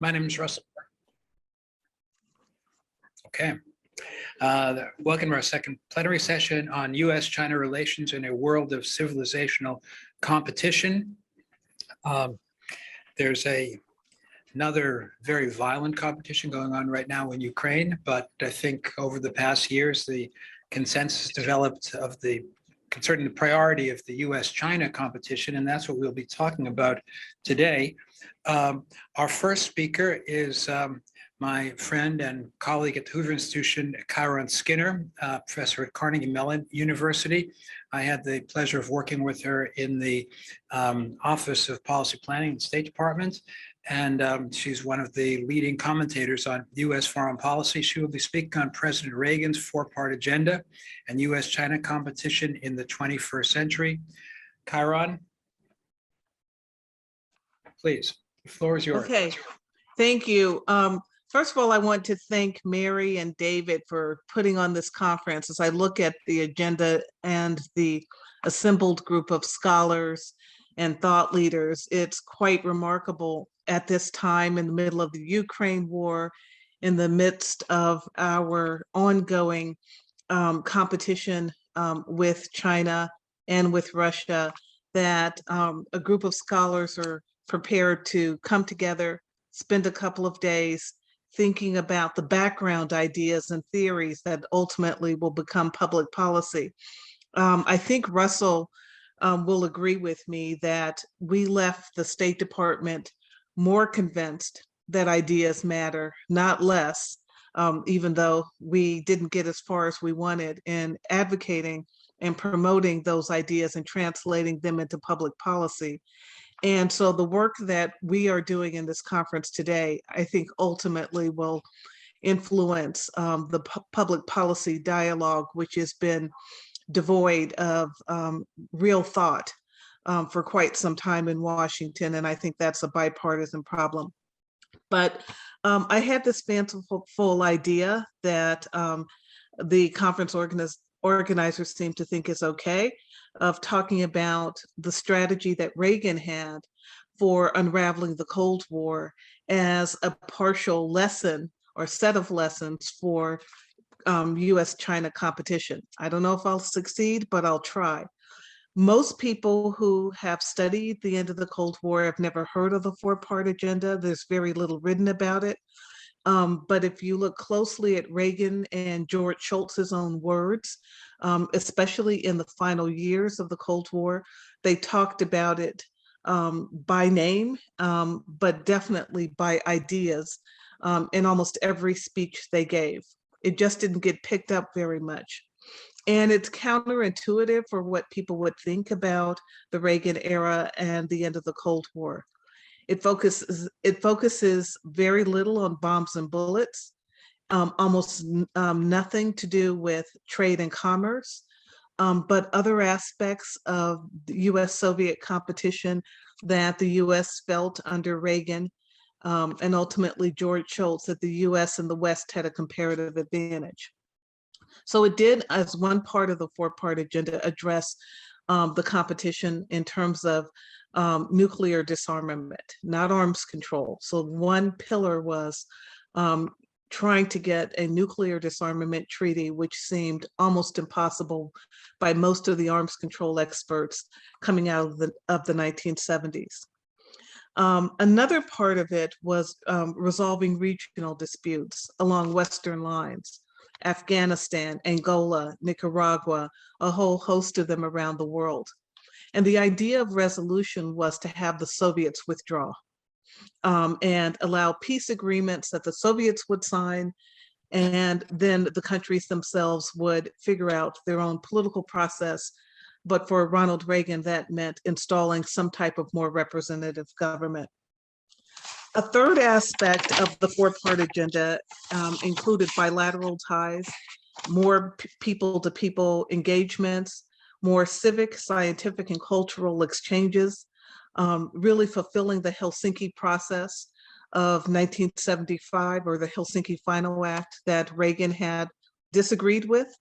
My name is Russell. Okay. Welcome to our second plenary session on U.S.-China relations in a world of civilizational competition. There's another very violent competition going on right now in Ukraine, but I think over the past years, the consensus developed concerning the priority of the U.S.-China competition, and that's what we'll be talking about today. Our first speaker is my friend and colleague at the Hoover Institution, Kiron Skinner, professor at Carnegie Mellon University. I had the pleasure of working with her in the Office of Policy Planning in the State Department, and she's one of the leading commentators on U.S. foreign policy. She will be speaking on President Reagan's four-part agenda and U.S.-China competition in the 21st century. Kiron, please, the floor is yours. Okay, thank you. First of all, I want to thank Mary and David for putting on this conference. As I look at the agenda and the assembled group of scholars and thought leaders, it's quite remarkable at this time in the middle of the Ukraine war, in the midst of our ongoing competition with China and with Russia, that a group of scholars are prepared to come together, spend a couple of days thinking about the background ideas and theories that ultimately will become public policy. I think Russell will agree with me that we left the State Department more convinced that ideas matter, not less, even though we didn't get as far as we wanted in advocating and promoting those ideas and translating them into public policy. And so the work that we are doing in this conference today, I think ultimately will influence the public policy dialogue, which has been devoid of real thought for quite some time in Washington. And I think that's a bipartisan problem. But I had this fanciful idea that the conference organizers seem to think is okay, of talking about the strategy that Reagan had for unraveling the Cold War as a partial lesson or set of lessons for US-China competition. I don't know if I'll succeed, but I'll try. Most people who have studied the end of the Cold War have never heard of the four-part agenda. There's very little written about it. But if you look closely at Reagan and George Shultz's own words, especially in the final years of the Cold War, they talked about it by name, but definitely by ideas in almost every speech they gave. It just didn't get picked up very much. And it's counterintuitive for what people would think about the Reagan era and the end of the Cold War. It focuses very little on bombs and bullets, almost nothing to do with trade and commerce, but other aspects of the US-Soviet competition that the US felt under Reagan, and ultimately George Shultz, that the US and the West had a comparative advantage. So it did, as one part of the four-part agenda, address the competition in terms of nuclear disarmament, not arms control. So one pillar was trying to get a nuclear disarmament treaty, which seemed almost impossible by most of the arms control experts coming out of the 1970s. Another part of it was resolving regional disputes along Western lines. Afghanistan, Angola, Nicaragua, a whole host of them around the world. And the idea of resolution was to have the Soviets withdraw and allow peace agreements that the Soviets would sign, and then the countries themselves would figure out their own political process. But for Ronald Reagan, that meant installing some type of more representative government. A third aspect of the four-part agenda included bilateral ties, more people-to-people engagements, more civic, scientific, and cultural exchanges, really fulfilling the Helsinki process of 1975, or the Helsinki Final Act, that Reagan had disagreed with,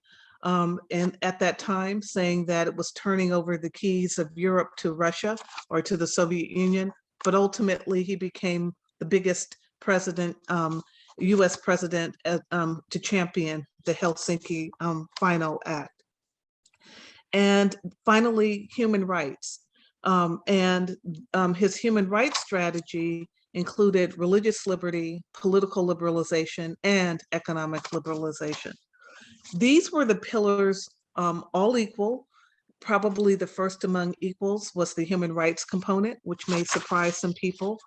and at that time saying that it was turning over the keys of Europe to Russia or to the Soviet Union, but ultimately he became the biggest president, US president to champion the Helsinki Final Act. And finally, human rights. His human rights strategy included religious liberty, political liberalization, and economic liberalization. These were the pillars, all equal. Probably the first among equals was the human rights component, which may surprise some people.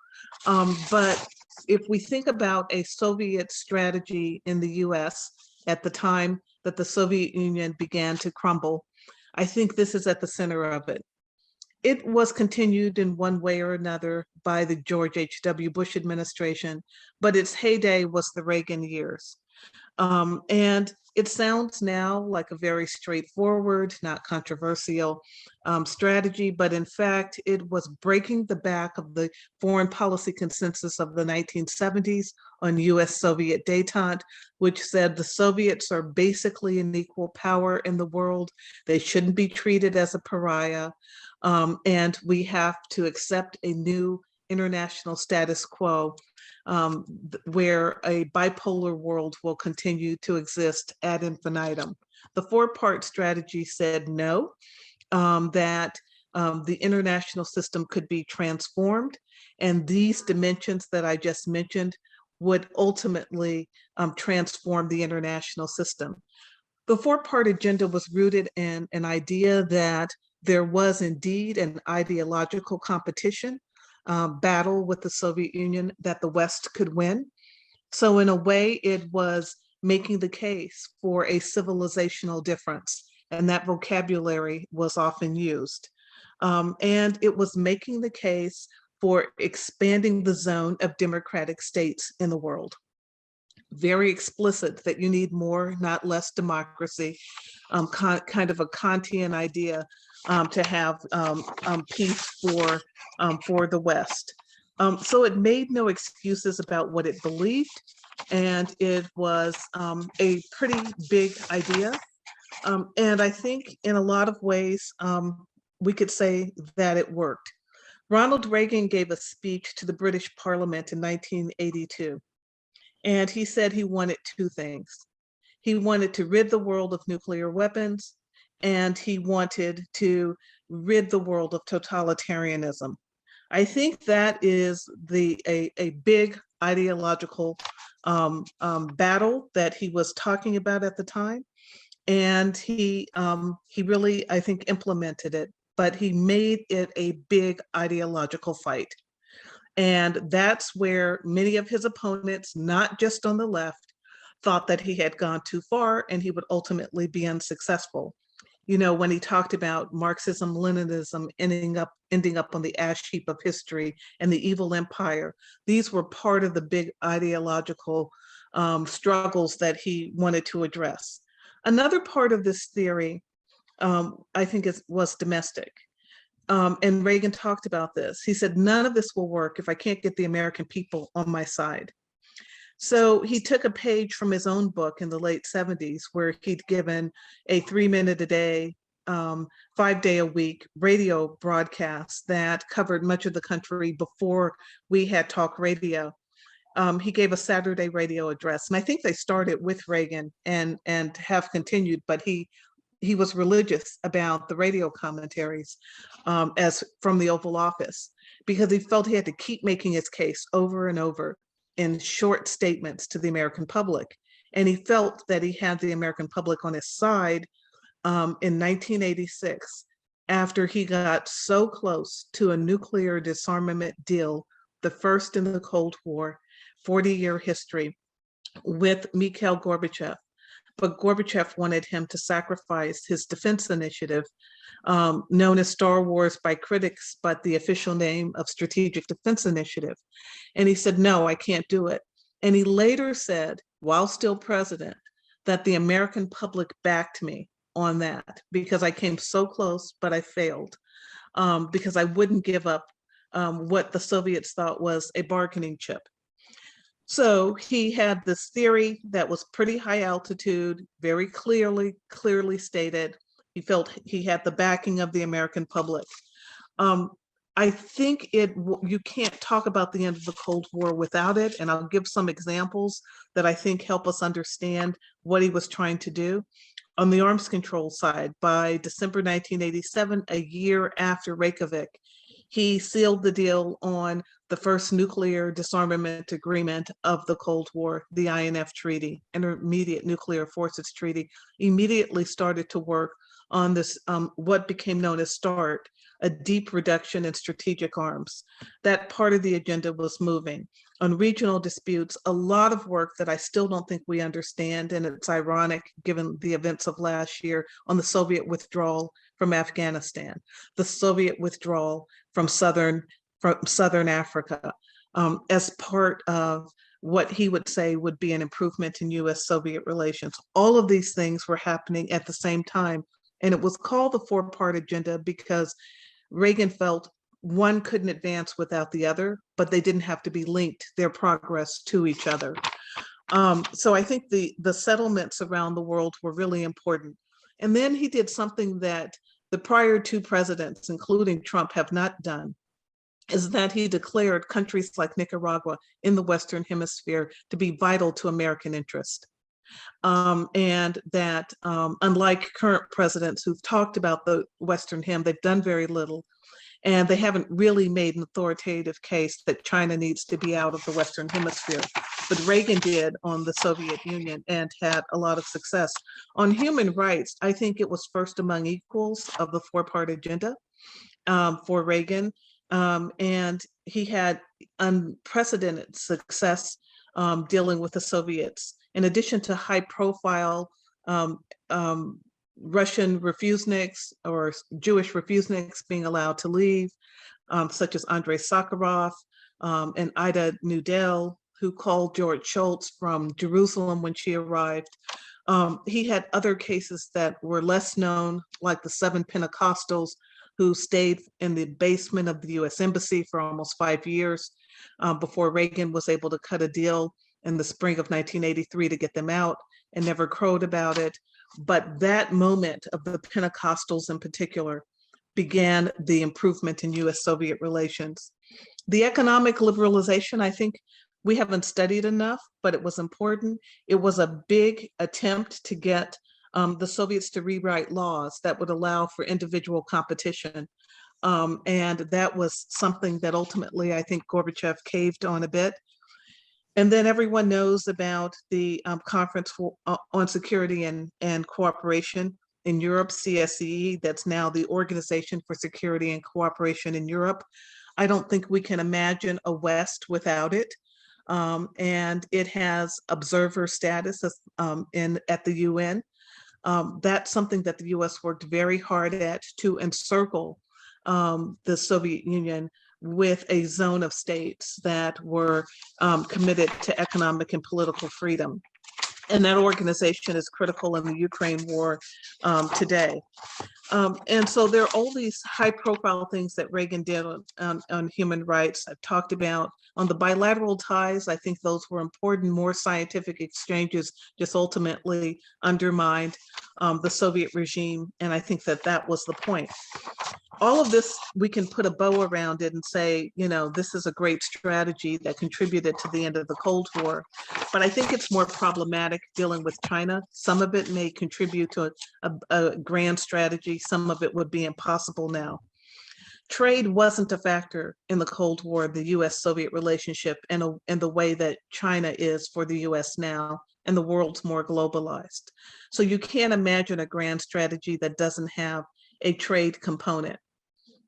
But if we think about a Soviet strategy in the US at the time that the Soviet Union began to crumble, I think this is at the center of it. It was continued in one way or another by the George H.W. Bush administration, but its heyday was the Reagan years. And it sounds now like a very straightforward, not controversial strategy, but in fact, it was breaking the back of the foreign policy consensus of the 1970s on US-Soviet détente, which said the Soviets are basically an equal power in the world. They shouldn't be treated as a pariah. And we have to accept a new international status quo where a bipolar world will continue to exist ad infinitum. The four-part strategy said no, that the international system could be transformed, and these dimensions that I just mentioned would ultimately transform the international system. The four-part agenda was rooted in an idea that there was indeed an ideological competition battle with the Soviet Union that the West could win. So in a way, it was making the case for a civilizational difference, and that vocabulary was often used. And it was making the case for expanding the zone of democratic states in the world. Very explicit that you need more, not less democracy, kind of a Kantian idea to have peace for the West. So it made no excuses about what it believed, and it was a pretty big idea. And I think in a lot of ways, we could say that it worked. Ronald Reagan gave a speech to the British Parliament in 1982, and he said he wanted two things. He wanted to rid the world of nuclear weapons, and he wanted to rid the world of totalitarianism. I think that is a big ideological battle that he was talking about at the time, and he really, I think, implemented it, but he made it a big ideological fight. And that's where many of his opponents, not just on the left, thought that he had gone too far and he would ultimately be unsuccessful. You know, when he talked about Marxism, Leninism ending up on the ash heap of history and the evil empire, these were part of the big ideological struggles that he wanted to address. Another part of this theory, I think, was domestic. And Reagan talked about this. He said, none of this will work if I can't get the American people on my side. So he took a page from his own book in the late 70s, where he'd given a 3-minute a day, 5-day-a-week radio broadcast that covered much of the country before we had talk radio. He gave a Saturday radio address, and I think they started with Reagan and have continued, but he was religious about the radio commentaries as from the Oval Office, because he felt he had to keep making his case over and over in short statements to the American public. And he felt that he had the American public on his side in 1986, after he got so close to a nuclear disarmament deal, the first in the Cold War, 40-year history, with Mikhail Gorbachev. But Gorbachev wanted him to sacrifice his defense initiative, known as Star Wars by critics, but the official name of Strategic Defense Initiative. And he said, no, I can't do it. And he later said, while still president, that the American public backed me on that because I came so close, but I failed because I wouldn't give up what the Soviets thought was a bargaining chip. So he had this theory that was pretty high altitude, very clearly stated. He felt he had the backing of the American public. I think you can't talk about the end of the Cold War without it. And I'll give some examples that I think help us understand what he was trying to do. On the arms control side, by December 1987, a year after Reykjavik, he sealed the deal on the first nuclear disarmament agreement of the Cold War, the INF Treaty, Intermediate Nuclear Forces Treaty, immediately started to work on this, what became known as START, a deep reduction in strategic arms. That part of the agenda was moving. On regional disputes, a lot of work that I still don't think we understand, and it's ironic given the events of last year, on the Soviet withdrawal from Afghanistan, the Soviet withdrawal from Southern Africa, as part of what he would say would be an improvement in US-Soviet relations. All of these things were happening at the same time, and it was called the four-part agenda because Reagan felt one couldn't advance without the other, but they didn't have to be linked, their progress, to each other. So I think the settlements around the world were really important. And then he did something that the prior two presidents, including Trump, have not done, is that he declared countries like Nicaragua in the Western Hemisphere to be vital to American interest. And that unlike current presidents who've talked about the Western Hem, they've done very little. And they haven't really made an authoritative case that China needs to be out of the Western Hemisphere. But Reagan did on the Soviet Union and had a lot of success. On human rights, I think it was first among equals of the four-part agenda for Reagan. And he had unprecedented success dealing with the Soviets. In addition to high-profile Russian refuseniks or Jewish refuseniks being allowed to leave, such as Andrei Sakharov and Ida Nudel, who called George Shultz from Jerusalem when she arrived. He had other cases that were less known, like the 7 Pentecostals who stayed in the basement of the US Embassy for almost 5 years before Reagan was able to cut a deal in the spring of 1983 to get them out, and never crowed about it. But that moment of the Pentecostals in particular began the improvement in US-Soviet relations. The economic liberalization, I think we haven't studied enough, but it was important. It was a big attempt to get the Soviets to rewrite laws that would allow for individual competition. And that was something that ultimately I think Gorbachev caved on a bit. And then everyone knows about the Conference on Security and Cooperation in Europe, CSCE, that's now the Organization for Security and Cooperation in Europe. I don't think we can imagine a West without it. And it has observer status at the UN. That's something that the US worked very hard at to encircle the Soviet Union with a zone of states that were committed to economic and political freedom. And that organization is critical in the Ukraine war today. And so there are all these high profile things that Reagan did on human rights. I've talked about on the bilateral ties. I think those were important. More scientific exchanges just ultimately undermined the Soviet regime. And I think that that was the point. All of this, we can put a bow around it and say, you know, this is a great strategy that contributed to the end of the Cold War. But I think it's more problematic dealing with China. Some of it may contribute to a grand strategy. Some of it would be impossible now. Trade wasn't a factor in the Cold War, the US-Soviet relationship, and the way that China is for the US now, and the world's more globalized. So you can't imagine a grand strategy that doesn't have a trade component.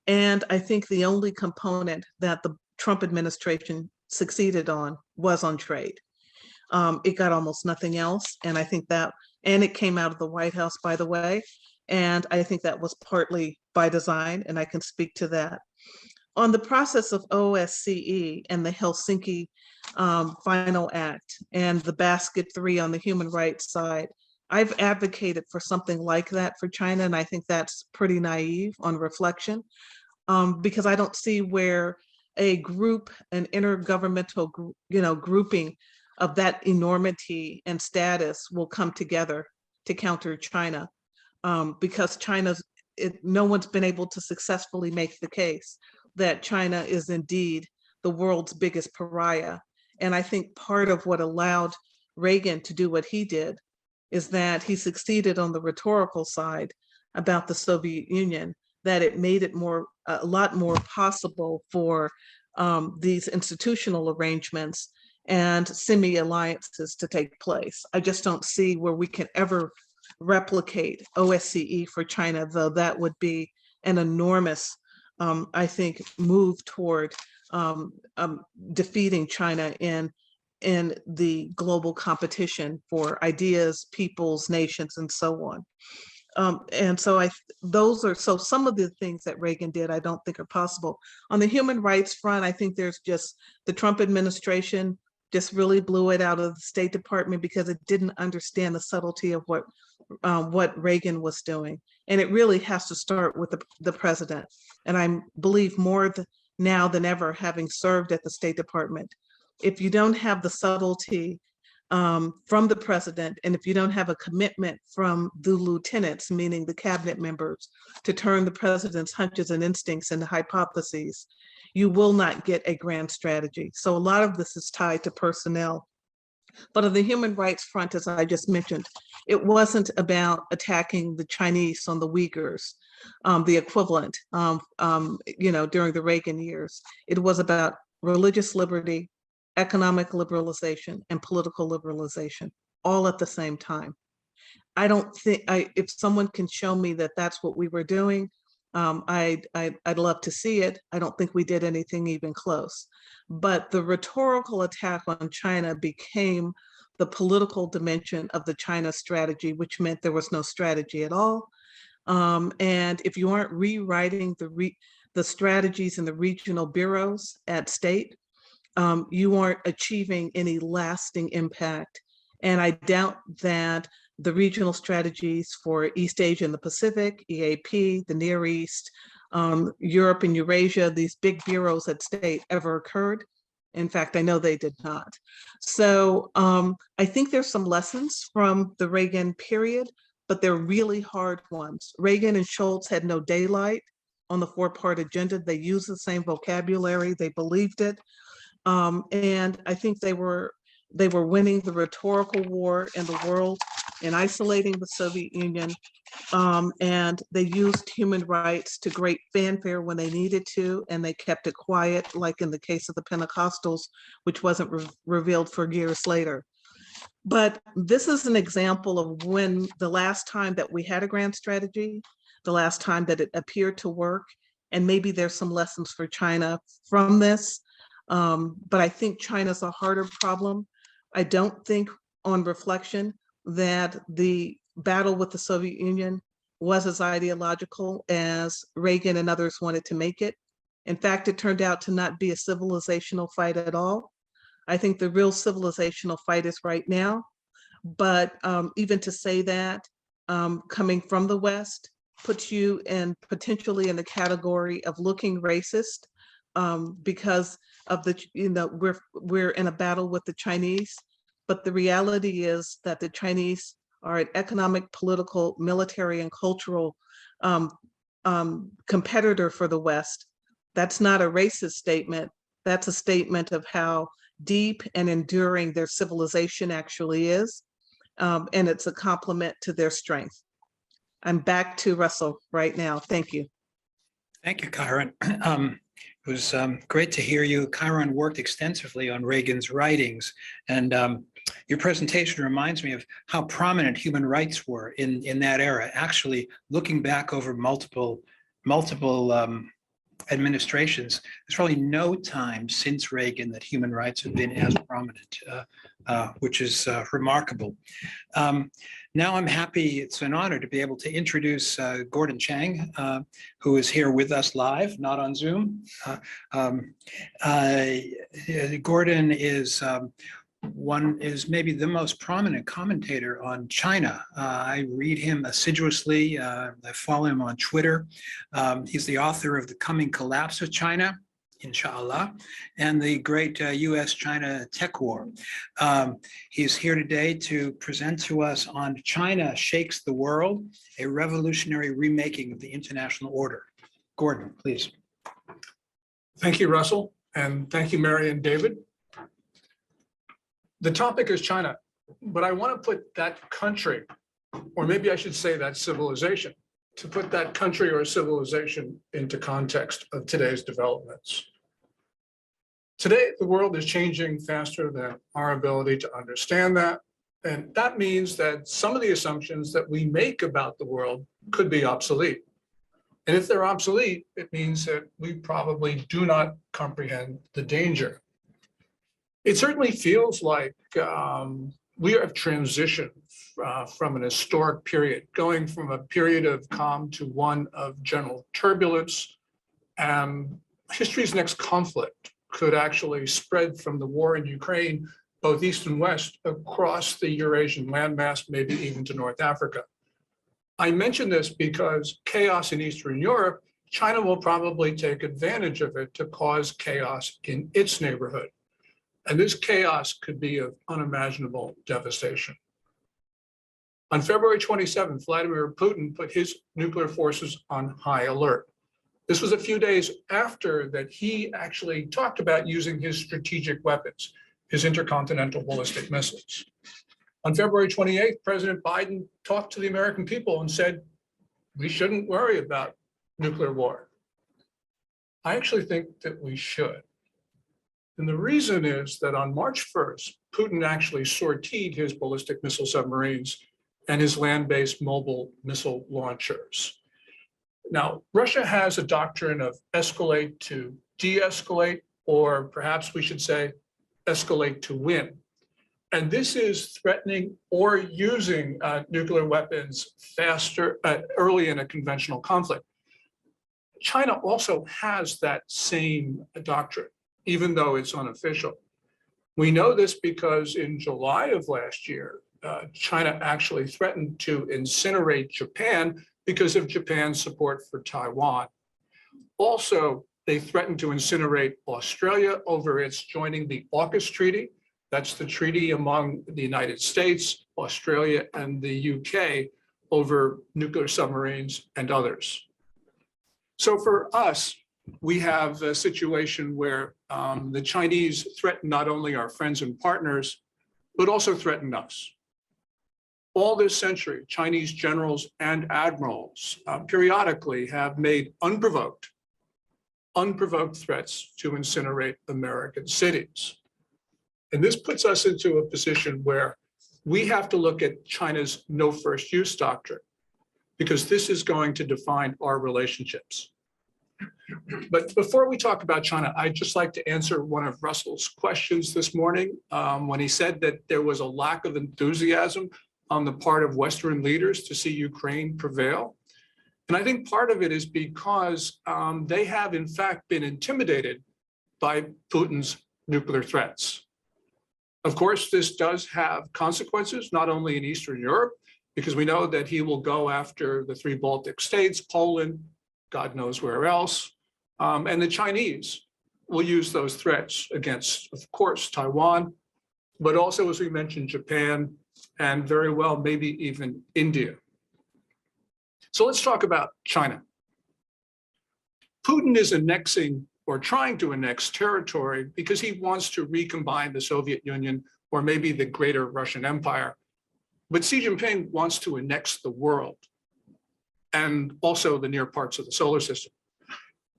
And I think the only component that the Trump administration succeeded on was on trade. It got almost nothing else. And I think that, and it came out of the White House, by the way. And I think that was partly by design, and I can speak to that. On the process of OSCE and the Helsinki Final Act and the Basket 3 on the human rights side, I've advocated for something like that for China, and I think that's pretty naive on reflection, because I don't see where a group, an intergovernmental grouping of that enormity and status will come together to counter China, because no one's been able to successfully make the case. that China is indeed the world's biggest pariah. And I think part of what allowed Reagan to do what he did is that he succeeded on the rhetorical side about the Soviet Union, that it made it a lot more possible for these institutional arrangements and semi-alliances to take place. I just don't see where we can ever replicate OSCE for China, though that would be an enormous, I think, move toward defeating China in the global competition for ideas, peoples, nations, and so on. And so some of the things that Reagan did, I don't think are possible. On the human rights front, I think there's just the Trump administration just really blew it out of the State Department because it didn't understand the subtlety of what Reagan was doing. And it really has to start with the president. And I believe more now than ever, having served at the State Department, if you don't have the subtlety from the president, and if you don't have a commitment from the lieutenants, meaning the cabinet members, to turn the president's hunches and instincts into hypotheses, you will not get a grand strategy. So a lot of this is tied to personnel. But on the human rights front, as I just mentioned, it wasn't about attacking the Chinese on the Uyghurs, the equivalent, during the Reagan years. It was about religious liberty, economic liberalization, and political liberalization, all at the same time. I don't think, if someone can show me that that's what we were doing, I'd love to see it. I don't think we did anything even close. But the rhetorical attack on China became the political dimension of the China strategy, which meant there was no strategy at all. And if you aren't rewriting the strategies in the regional bureaus at state, you aren't achieving any lasting impact. And I doubt that the regional strategies for East Asia and the Pacific, EAP, the Near East, Europe and Eurasia, these big bureaus at state ever occurred. In fact, I know they did not. So I think there's some lessons from the Reagan period, but they're really hard ones. Reagan and Schultz had no daylight on the four-part agenda. They used the same vocabulary, they believed it. And I think they were winning the rhetorical war in the world in isolating the Soviet Union. And they used human rights to great fanfare when they needed to, and they kept it quiet, like in the case of the Pentecostals, which wasn't revealed for years later. But this is an example of when the last time that we had a grand strategy, the last time that it appeared to work, and maybe there's some lessons for China from this. But I think China's a harder problem. I don't think, on reflection, that the battle with the Soviet Union was as ideological as Reagan and others wanted to make it. In fact, it turned out to not be a civilizational fight at all. I think the real civilizational fight is right now. But even to say that, coming from the West, puts you potentially in the category of looking racist, because of we're in a battle with the Chinese. But the reality is that the Chinese are an economic, political, military, and cultural competitor for the West. That's not a racist statement. That's a statement of how deep and enduring their civilization actually is. And it's a compliment to their strength. I'm back to Russell right now. Thank you. Thank you, Kiron. It was great to hear you. Kiron worked extensively on Reagan's writings, and your presentation reminds me of how prominent human rights were in that era. Actually, looking back over multiple administrations, there's probably no time since Reagan that human rights have been as prominent, which is remarkable. Now I'm happy, it's an honor to be able to introduce Gordon Chang, who is here with us live, not on Zoom. Gordon is maybe the most prominent commentator on China. I read him assiduously. I follow him on Twitter. He's the author of The Coming Collapse of China, Inshallah, and the great US-China tech war. He's here today to present to us on China Shakes the World, a revolutionary remaking of the international order. Gordon, please. Thank you, Russell, and thank you, Mary and David. The topic is China, but I want to put that country, or maybe I should say that civilization, to put that country or civilization into context of today's developments. Today, the world is changing faster than our ability to understand that. And that means that some of the assumptions that we make about the world could be obsolete. And if they're obsolete, it means that we probably do not comprehend the danger. It certainly feels like we have transitioned from an historic period, going from a period of calm to one of general turbulence. History's next conflict could actually spread from the war in Ukraine, both east and west, across the Eurasian landmass, maybe even to North Africa. I mention this because chaos in Eastern Europe, China will probably take advantage of it to cause chaos in its neighborhood. And this chaos could be of unimaginable devastation. On February 27th, Vladimir Putin put his nuclear forces on high alert. This was a few days after that he actually talked about using his strategic weapons, his intercontinental ballistic missiles. On February 28th, President Biden talked to the American people and said, we shouldn't worry about nuclear war. I actually think that we should. And the reason is that on March 1st, Putin actually sortied his ballistic missile submarines and his land-based mobile missile launchers. Now, Russia has a doctrine of escalate to de-escalate, or perhaps we should say escalate to win. And this is threatening or using nuclear weapons faster, early in a conventional conflict. China also has that same doctrine, even though it's unofficial. We know this because in July of last year, China actually threatened to incinerate Japan because of Japan's support for Taiwan. Also, they threatened to incinerate Australia over its joining the AUKUS Treaty. That's the treaty among the United States, Australia, and the UK over nuclear submarines and others. So for us, we have a situation where the Chinese threaten not only our friends and partners, but also threaten us. All this century, Chinese generals and admirals periodically have made unprovoked threats to incinerate American cities. And this puts us into a position where we have to look at China's no first use doctrine, because this is going to define our relationships. But before we talk about China, I'd just like to answer one of Russell's questions this morning when he said that there was a lack of enthusiasm on the part of Western leaders to see Ukraine prevail. And I think part of it is because they have in fact been intimidated by Putin's nuclear threats. Of course, this does have consequences, not only in Eastern Europe, because we know that he will go after the 3 Baltic states, Poland, God knows where else, and the Chinese will use those threats against, of course, Taiwan, but also, as we mentioned, Japan, and very well, maybe even India. So let's talk about China. Putin is annexing or trying to annex territory because he wants to recombine the Soviet Union or maybe the greater Russian Empire. But Xi Jinping wants to annex the world and also the near parts of the solar system.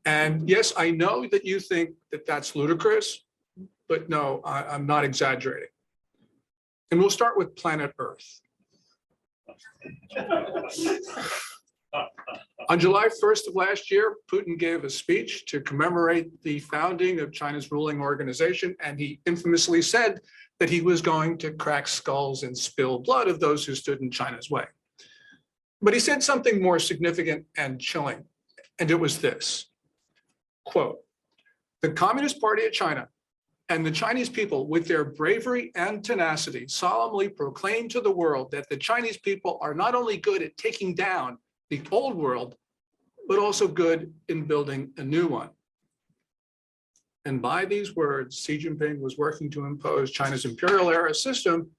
And yes, I know that you think that that's ludicrous, but no, I'm not exaggerating. And we'll start with planet Earth. On July 1st of last year, Putin gave a speech to commemorate the founding of China's ruling organization, and he infamously said that he was going to crack skulls and spill blood of those who stood in China's way. But he said something more significant and chilling, and it was this, quote, "The Communist Party of China and the Chinese people, with their bravery and tenacity, solemnly proclaim to the world that the Chinese people are not only good at taking down the old world, but also good in building a new one." And by these words, Xi Jinping was working to impose China's imperial era system,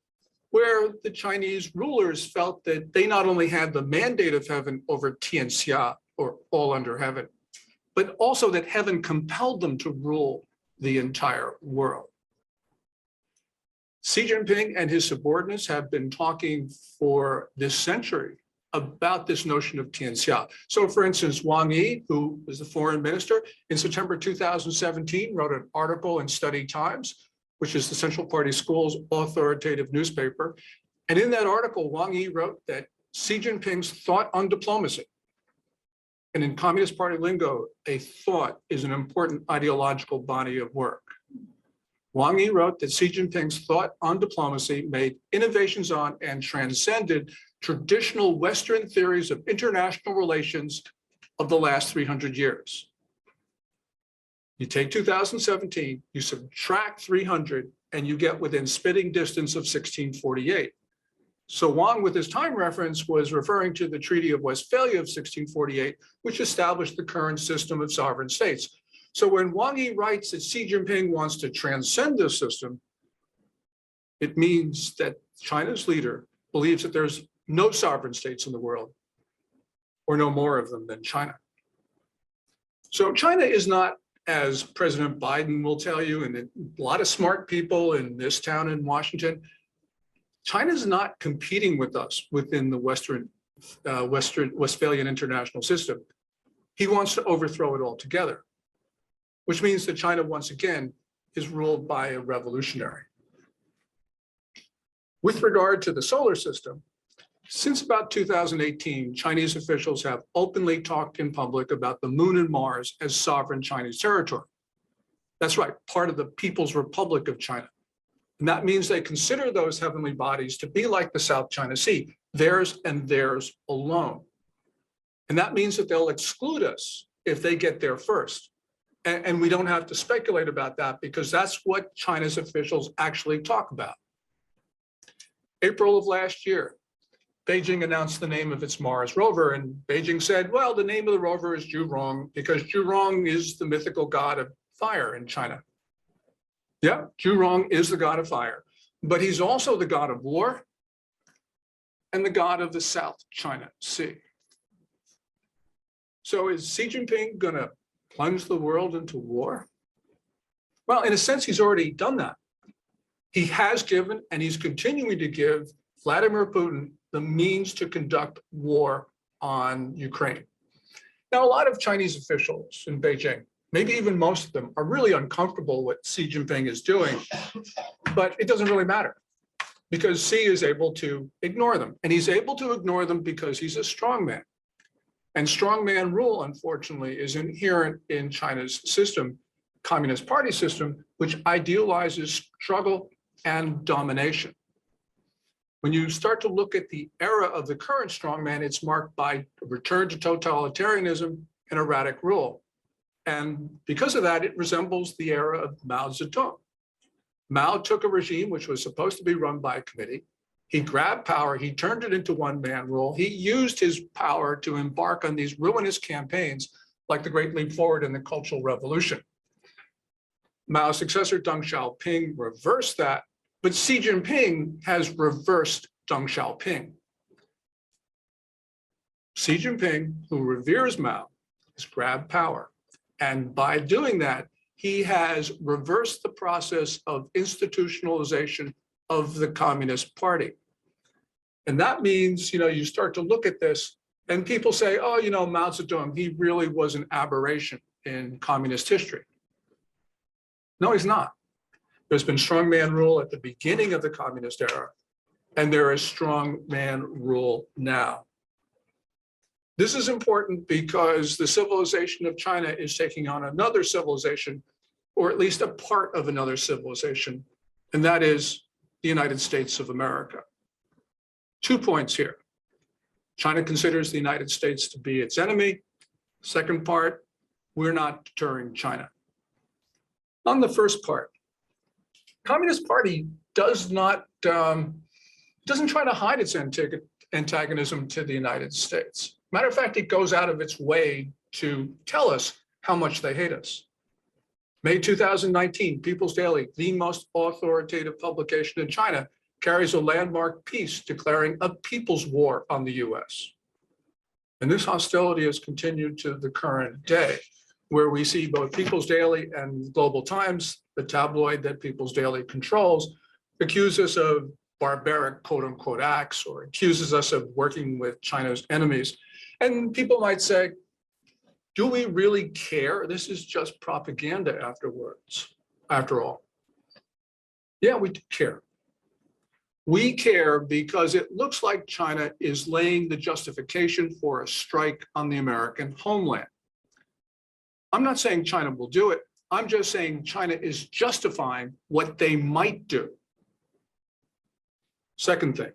where the Chinese rulers felt that they not only had the mandate of heaven over Tianxia, or all under heaven, but also that heaven compelled them to rule the entire world. Xi Jinping and his subordinates have been talking for this century about this notion of Tianxia. So for instance, Wang Yi, who was the foreign minister, in September 2017 wrote an article in Study Times, which is the Central Party School's authoritative newspaper. And in that article, Wang Yi wrote that Xi Jinping's thought on diplomacy, and in Communist Party lingo, a thought is an important ideological body of work. Wang Yi wrote that Xi Jinping's thought on diplomacy made innovations on and transcended traditional Western theories of international relations of the last 300 years. You take 2017, you subtract 300, and you get within spitting distance of 1648. So Wang, with his time reference, was referring to the Treaty of Westphalia of 1648, which established the current system of sovereign states. So when Wang Yi writes that Xi Jinping wants to transcend this system, it means that China's leader believes that there's no sovereign states in the world, or no more of them than China. So China is not, as President Biden will tell you, and a lot of smart people in this town in Washington, China's not competing with us within the Westphalian international system. He wants to overthrow it altogether, which means that China, once again, is ruled by a revolutionary. With regard to the solar system, since about 2018, Chinese officials have openly talked in public about the moon and Mars as sovereign Chinese territory. That's right, part of the People's Republic of China. And that means they consider those heavenly bodies to be like the South China Sea, theirs and theirs alone. And that means that they'll exclude us if they get there first. And we don't have to speculate about that because that's what China's officials actually talk about. April of last year, Beijing announced the name of its Mars rover, and Beijing said, well, the name of the rover is Zhurong because Zhurong is the mythical god of fire in China. Yeah, Zhurong is the god of fire, but he's also the god of war and the god of the South China Sea. So is Xi Jinping going to plunge the world into war? Well, in a sense, he's already done that. He has given, and he's continuing to give, Vladimir Putin the means to conduct war on Ukraine. Now, a lot of Chinese officials in Beijing, maybe even most of them, are really uncomfortable with what Xi Jinping is doing, but it doesn't really matter because Xi is able to ignore them. And he's able to ignore them because he's a strongman. And strongman rule, unfortunately, is inherent in China's system, Communist Party system, which idealizes struggle and domination. When you start to look at the era of the current strongman, it's marked by a return to totalitarianism and erratic rule. And because of that, it resembles the era of Mao Zedong. Mao took a regime which was supposed to be run by a committee. He grabbed power, he turned it into one-man rule. He used his power to embark on these ruinous campaigns like the Great Leap Forward and the Cultural Revolution. Mao's successor, Deng Xiaoping, reversed that, but Xi Jinping has reversed Deng Xiaoping. Xi Jinping, who reveres Mao, has grabbed power. And by doing that, he has reversed the process of institutionalization of the Communist Party. And that means, you start to look at this and people say, oh, Mao Zedong, he really was an aberration in communist history. No, he's not. There's been strongman rule at the beginning of the communist era, and there is strongman rule now. This is important because the civilization of China is taking on another civilization, or at least a part of another civilization, and that is the United States of America. 2 points here. China considers the United States to be its enemy. Second part, we're not deterring China. On the first part, Communist Party doesn't try to hide its antagonism to the United States. Matter of fact, it goes out of its way to tell us how much they hate us. May 2019, People's Daily, the most authoritative publication in China, carries a landmark piece declaring a people's war on the US. And this hostility has continued to the current day. where we see both People's Daily and Global Times, the tabloid that People's Daily controls, accuse us of barbaric quote unquote acts or accuses us of working with China's enemies. And people might say, do we really care? This is just propaganda after all. Yeah, we do care. We care because it looks like China is laying the justification for a strike on the American homeland. I'm not saying China will do it. I'm just saying China is justifying what they might do. Second thing.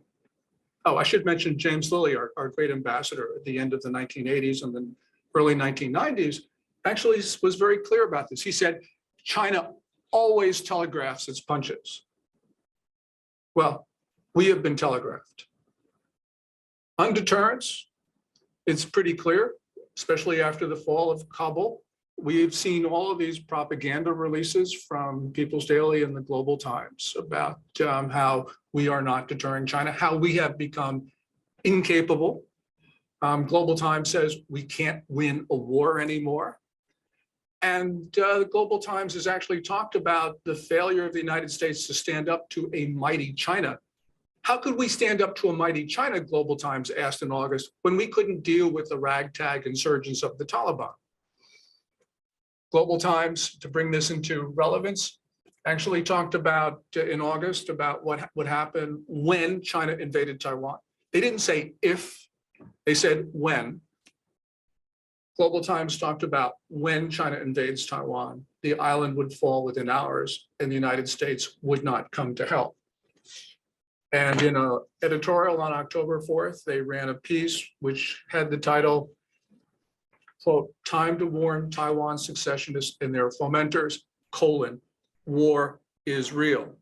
Oh, I should mention James Lilly, our great ambassador at the end of the 1980s and the early 1990s, actually was very clear about this. He said, China always telegraphs its punches. Well, we have been telegraphed. On deterrence, it's pretty clear, especially after the fall of Kabul. We've seen all of these propaganda releases from People's Daily and the Global Times about how we are not deterring China, how we have become incapable. Global Times says we can't win a war anymore. And the Global Times has actually talked about the failure of the United States to stand up to a mighty China. How could we stand up to a mighty China, Global Times asked in August, when we couldn't deal with the ragtag insurgents of the Taliban? Global Times, to bring this into relevance, actually talked about in August about what would happen when China invaded Taiwan. They didn't say if, they said when. Global Times talked about when China invades Taiwan, the island would fall within hours and the United States would not come to help. And in an editorial on October 4th, they ran a piece which had the title, quote, "Time to warn Taiwan secessionists and their fomenters, war is real."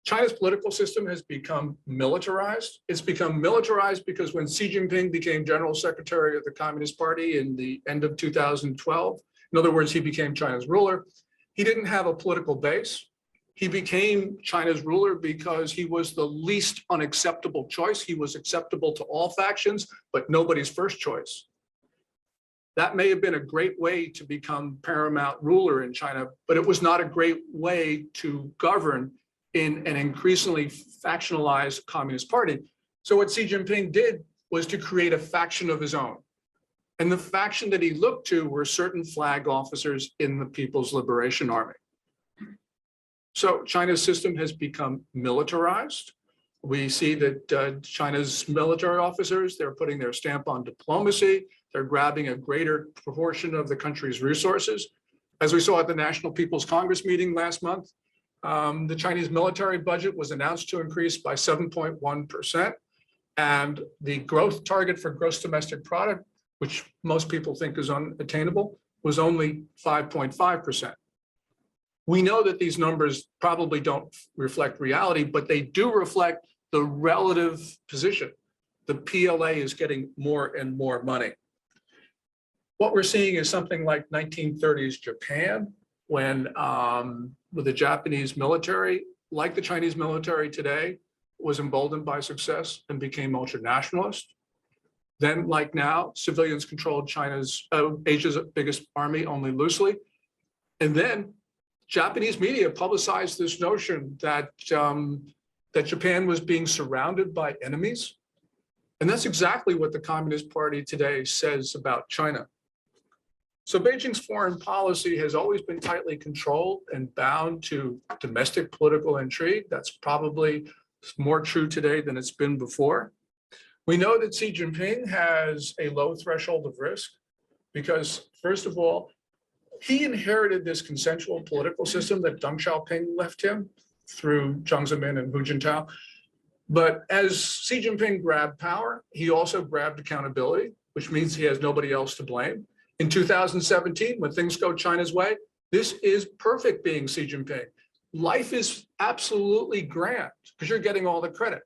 China's political system has become militarized. It's become militarized because when Xi Jinping became general secretary of the Communist Party in the end of 2012, in other words, he became China's ruler, he didn't have a political base. He became China's ruler because he was the least unacceptable choice. He was acceptable to all factions, but nobody's first choice. That may have been a great way to become paramount ruler in China, but it was not a great way to govern in an increasingly factionalized Communist Party. So what Xi Jinping did was to create a faction of his own. And the faction that he looked to were certain flag officers in the People's Liberation Army. So China's system has become militarized. We see that China's military officers, they're putting their stamp on diplomacy. They're grabbing a greater proportion of the country's resources. As we saw at the National People's Congress meeting last month, the Chinese military budget was announced to increase by 7.1%. And the growth target for gross domestic product, which most people think is unattainable, was only 5.5%. We know that these numbers probably don't reflect reality, but they do reflect the relative position. The PLA is getting more and more money. What we're seeing is something like 1930s Japan, when the Japanese military, like the Chinese military today, was emboldened by success and became ultranationalist. Then, like now, civilians controlled Asia's biggest army only loosely. And then Japanese media publicized this notion that, that Japan was being surrounded by enemies. And that's exactly what the Communist Party today says about China. So Beijing's foreign policy has always been tightly controlled and bound to domestic political intrigue. That's probably more true today than it's been before. We know that Xi Jinping has a low threshold of risk because, first of all, he inherited this consensual political system that Deng Xiaoping left him through Jiang Zemin and Hu Jintao. But as Xi Jinping grabbed power, he also grabbed accountability, which means he has nobody else to blame. In 2017, when things go China's way, this is perfect being Xi Jinping. Life is absolutely grand because you're getting all the credit.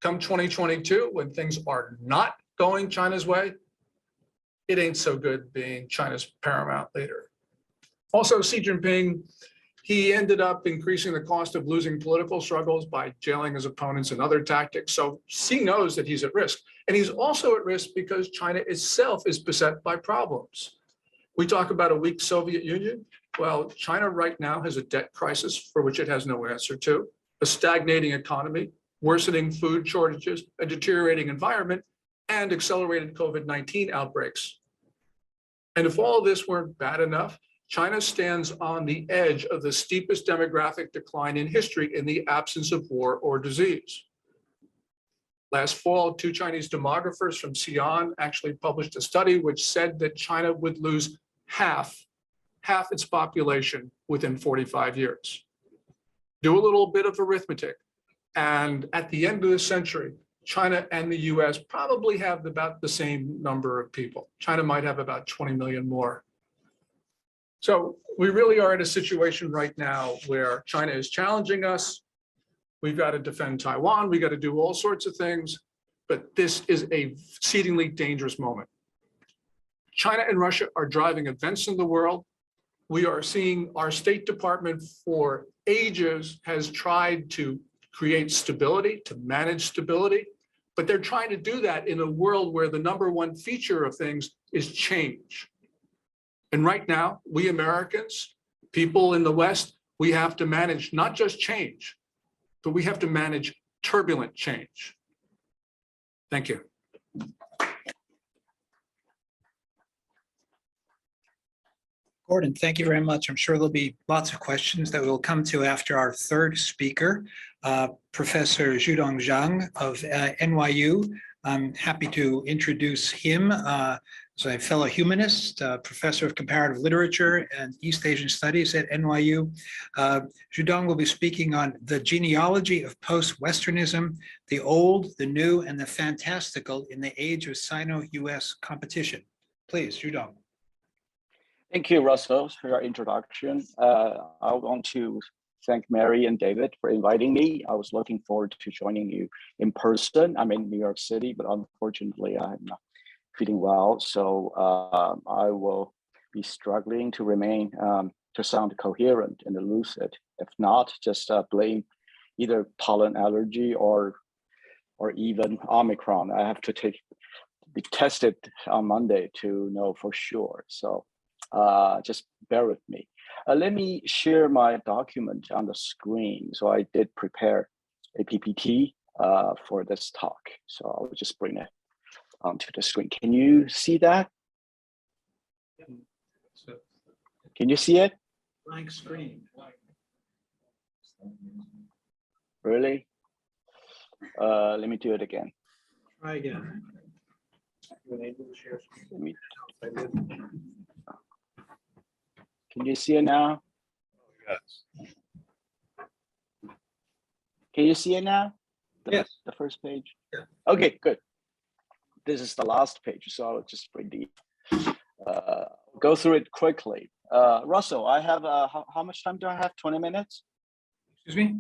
Come 2022, when things are not going China's way, it ain't so good being China's paramount leader. Also, Xi Jinping, he ended up increasing the cost of losing political struggles by jailing his opponents and other tactics. So Xi knows that he's at risk. And he's also at risk because China itself is beset by problems. We talk about a weak Soviet Union. Well, China right now has a debt crisis for which it has no answer to, a stagnating economy, worsening food shortages, a deteriorating environment, and accelerated COVID-19 outbreaks. And if all of this weren't bad enough, China stands on the edge of the steepest demographic decline in history in the absence of war or disease. Last fall, 2 Chinese demographers from Xi'an actually published a study which said that China would lose half its population within 45 years. Do a little bit of arithmetic, and at the end of the century, China and the US probably have about the same number of people. China might have about 20 million more. So we really are in a situation right now where China is challenging us. We've got to defend Taiwan. We got to do all sorts of things, but this is a exceedingly dangerous moment. China and Russia are driving events in the world. We are seeing our State Department for ages has tried to create stability, to manage stability, but they're trying to do that in a world where the #1 feature of things is change. And right now, we Americans, people in the West, we have to manage not just change, but we have to manage turbulent change. Thank you. Gordon, thank you very much. I'm sure there'll be lots of questions that we'll come to after our third speaker, Professor Xudong Zhang of NYU. I'm happy to introduce him as a fellow humanist, professor of comparative literature and East Asian studies at NYU. Xudong will be speaking on the genealogy of post-Westernism, the old, the new, and the fantastical in the age of Sino-US competition. Please, Xudong. Thank you, Russell, for your introduction. I want to thank Mary and David for inviting me. I was looking forward to joining you in person. I'm in New York City, but unfortunately, I'm not feeling well. So I will be struggling to remain, to sound coherent and lucid. If not, just blame either pollen allergy or even Omicron. I have to be tested on Monday to know for sure. So just bear with me. Let me share my document on the screen. So I did prepare a PPT for this talk. So I'll just bring it onto the screen. Can you see that? Can you see it? Blank screen. Really? Let me do it again. Try again. Let me. Can you see it now? Yes. Can you see it now? Yes. The first page? Yeah. Okay, good. This is the last page, so I'll just bring go through it quickly. Russell, I have, how much time do I have? 20 minutes? Excuse me?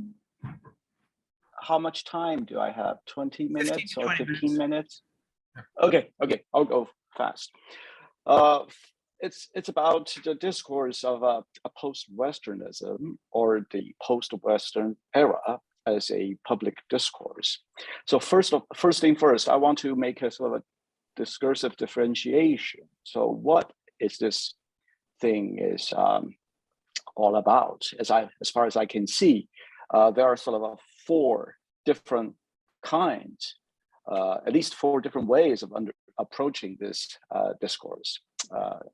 How much time do I have? 20 minutes or 15 minutes? Yeah. Okay, I'll go fast. It's about the discourse of a post-Westernism or the post-Western era as a public discourse. So first thing first, I want to make a sort of a discursive differentiation. So what is this thing is all about? As far as I can see, there are sort of 4 different kinds, at least 4 different ways of approaching this discourse.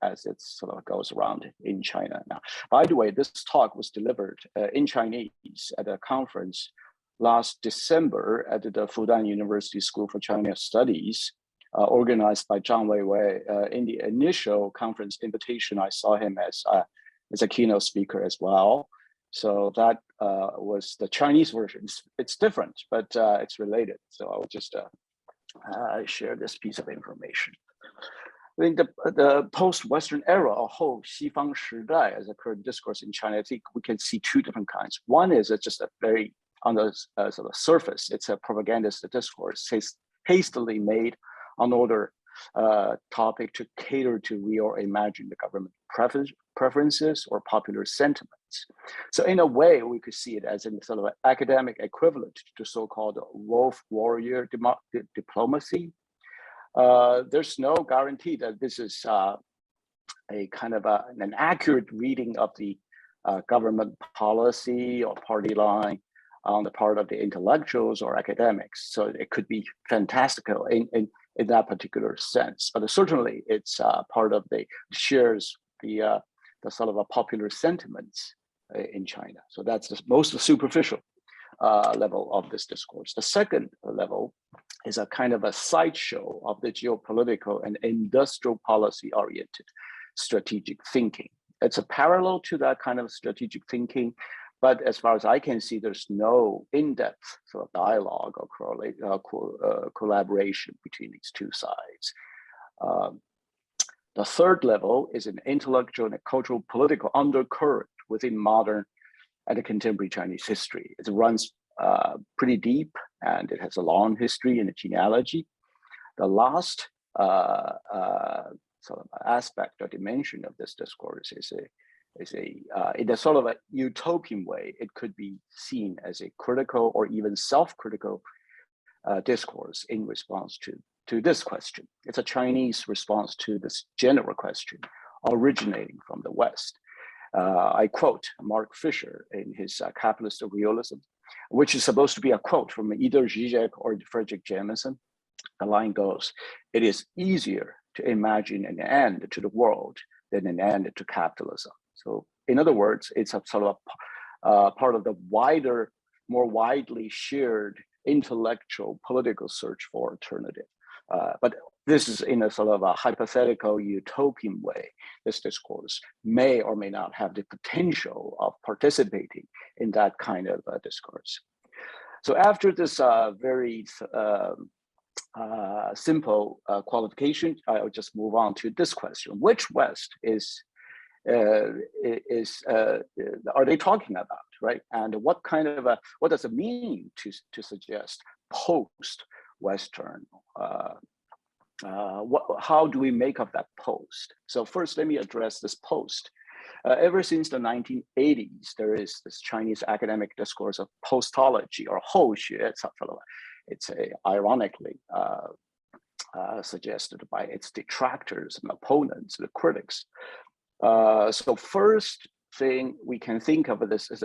As it sort of goes around in China now. By the way, this talk was delivered in Chinese at a conference last December at the Fudan University School for China Studies, organized by Zhang Weiwei. In the initial conference invitation, I saw him as a keynote speaker as well. So that was the Chinese version. It's different, but it's related. So I will just share this piece of information. I think the post-Western era, or 后西方时代, as a current discourse in China, I think we can see 2 different kinds. One is just a very, on the sort of surface, it's a propagandist discourse, hastily made on order topic to cater to real or imagined government preferences or popular sentiments. So in a way, we could see it as a sort of an academic equivalent to so-called wolf warrior diplomacy. There's no guarantee that this is kind of an accurate reading of the government policy or party line on the part of the intellectuals or academics. So it could be fantastical in that particular sense, but certainly it's part of shares the sort of a popular sentiments in China. So that's the most superficial level of this discourse. The second level is a kind of a sideshow of the geopolitical and industrial policy oriented strategic thinking. It's a parallel to that kind of strategic thinking, but as far as I can see, there's no in-depth sort of dialogue or collaboration between these two sides. The third level is an intellectual and cultural political undercurrent within modern and contemporary Chinese history. It runs pretty deep, and it has a long history in the genealogy. The last sort of aspect or dimension of this discourse is in a sort of a utopian way, it could be seen as a critical or even self-critical discourse in response to this question. It's a Chinese response to this general question originating from the West. I quote Mark Fisher in his Capitalist Realism, which is supposed to be a quote from either Zizek or Frederick Jameson. The line goes, "It is easier to imagine an end to the world than an end to capitalism." So in other words, it's a sort of part of the wider, more widely shared intellectual political search for alternative. But this is in a sort of a hypothetical utopian way. This discourse may or may not have the potential of participating in that kind of discourse. So after this very simple qualification, I'll just move on to this question: which West are they talking about, right? And what kind of what does it mean to suggest post-Western? How do we make of that post? So first, let me address this post. Ever since the 1980s, there is this Chinese academic discourse of postology or 后学. It's ironically suggested by its detractors and opponents, the critics. So first thing we can think of this is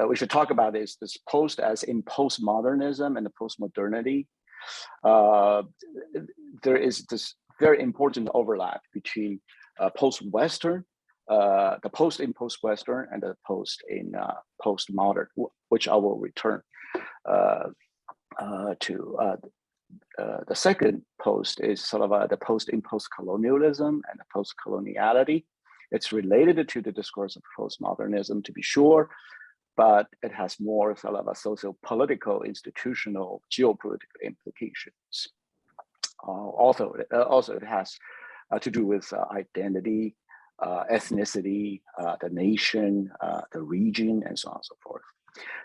we should talk about is this post as in postmodernism and the postmodernity. There is this very important overlap between post-Western, the post in post-Western, and the post in postmodern, which I will return to. The second post is sort of the post in post-colonialism and the post-coloniality. It's related to the discourse of postmodernism, to be sure, but it has more sort of a socio-political, institutional, geopolitical implications. Also, it has to do with identity, ethnicity, the nation, the region, and so on and so forth.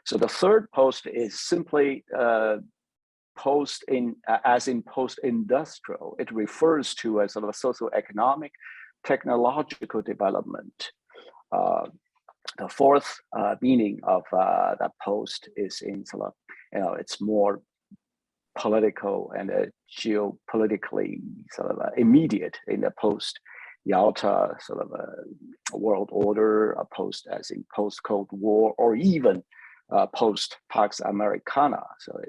So the third post is simply as in post-industrial. It refers to a sort of a socio-economic, technological development. The fourth meaning of that post is in sort of, it's more political and geopolitically sort of immediate in the post-Yalta sort of a world order, a post as in post-Cold War, or even post-Pax Americana. So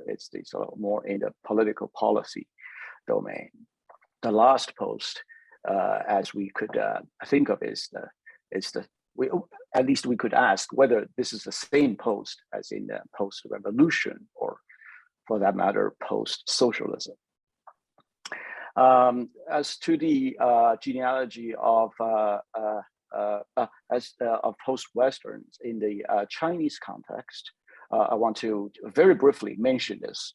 it's the sort of more in the political policy domain. The last post, as we could think of, at least we could ask whether this is the same post as in the post-revolution, or for that matter, post-socialism. As to the genealogy of post-Westerns in the Chinese context, I want to very briefly mention this.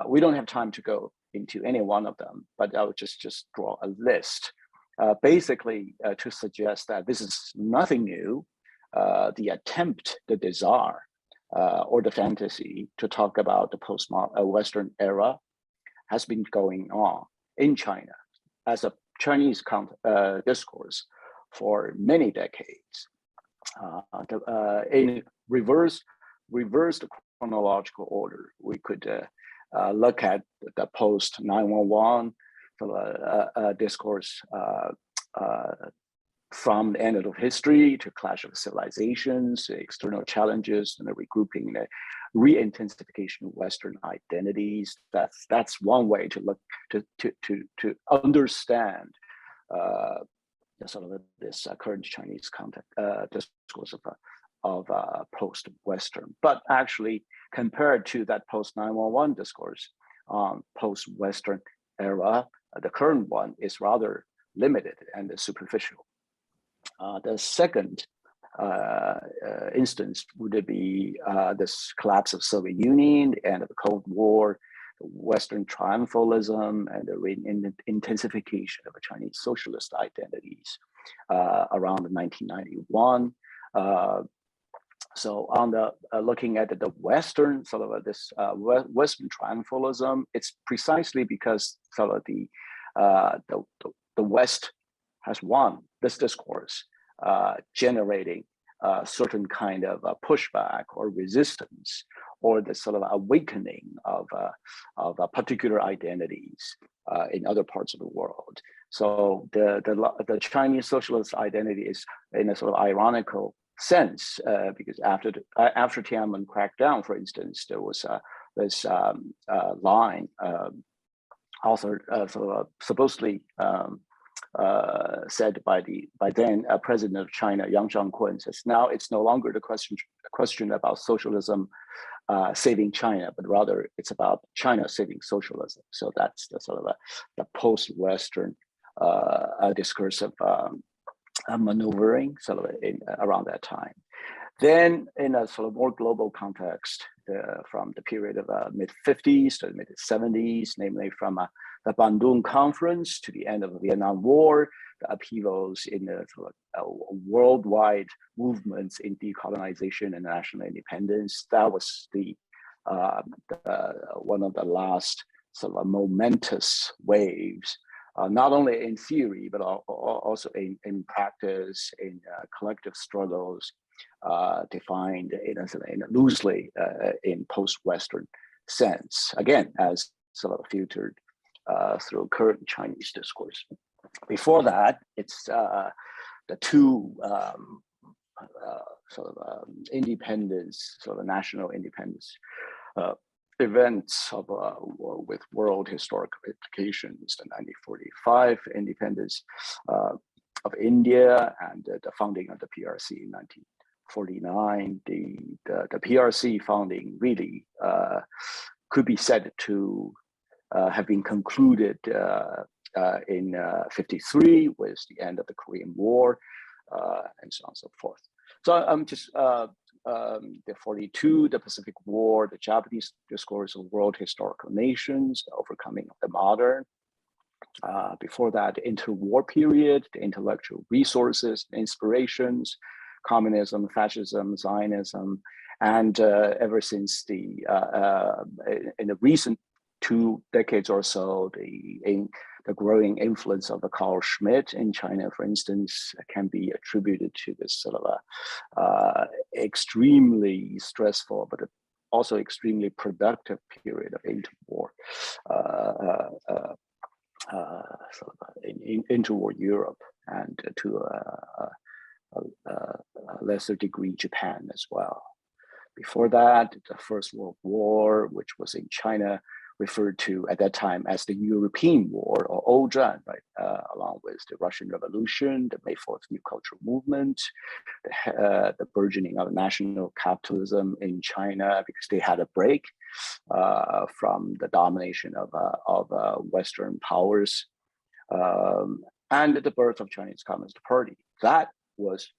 We don't have time to go into any one of them, but I'll just draw a list. Basically, to suggest that this is nothing new, the attempt, the desire, or the fantasy to talk about the post-Western era has been going on in China as a Chinese discourse for many decades. In reversed chronological order, we could look at the post-911, sort of a discourse from the end of history to clash of civilizations, external challenges, and the regrouping, the re-intensification of Western identities. That's one way to look to understand sort of this current Chinese context discourse of post-Western. But actually, compared to that post-911 discourse, post-Western era, the current one is rather limited and superficial. The second instance would be this collapse of Soviet Union, the end of the Cold War, the Western triumphalism, and the intensification of Chinese socialist identities around 1991. So on the looking at the Western sort of this Western triumphalism, it's precisely because sort of the West has won this discourse, generating a certain kind of pushback or resistance, or the sort of awakening of particular identities in other parts of the world. So the Chinese socialist identity is in a sort of ironical sense, because after Tiananmen crackdown, for instance, there was this line authored, supposedly said by then president of China, Yang Zhang, says, now it's no longer the question about socialism saving China, but rather it's about China saving socialism. So that's the sort of the post-Western discourse of maneuvering sort of around that time. Then in a sort of more global context, from the period of mid-50s to the mid-70s, namely from the Bandung Conference to the end of the Vietnam War, the upheavals in the sort of, worldwide movements in decolonization and national independence, that was the one of the last sort of momentous waves, not only in theory, but also in practice, in collective struggles, defined in a loosely in post-Western sense, again, as sort of filtered through current Chinese discourse. Before that, it's the two independence, sort of national independence events of with world historical implications, the 1945 independence of India and the founding of the PRC in 1949. The PRC founding really could be said to have been concluded in 53 with the end of the Korean War, and so on and so forth. So I'm just the 42, the Pacific War, the Japanese discourse of world historical nations, the overcoming of the modern. Before that, the interwar period, the intellectual resources, inspirations, communism, fascism, Zionism, and ever since in the recent 2 decades or so, the growing influence of the Carl Schmitt in China, for instance, can be attributed to this sort of extremely stressful, but also extremely productive period of interwar, in interwar Europe, and to a lesser degree Japan as well. Before that, the First World War, which was in China, referred to at that time as the European War, or Ozhan, right? Along with the Russian Revolution, the May 4th New Cultural Movement, the burgeoning of national capitalism in China, because they had a break from the domination of Western powers, and the birth of Chinese Communist Party. That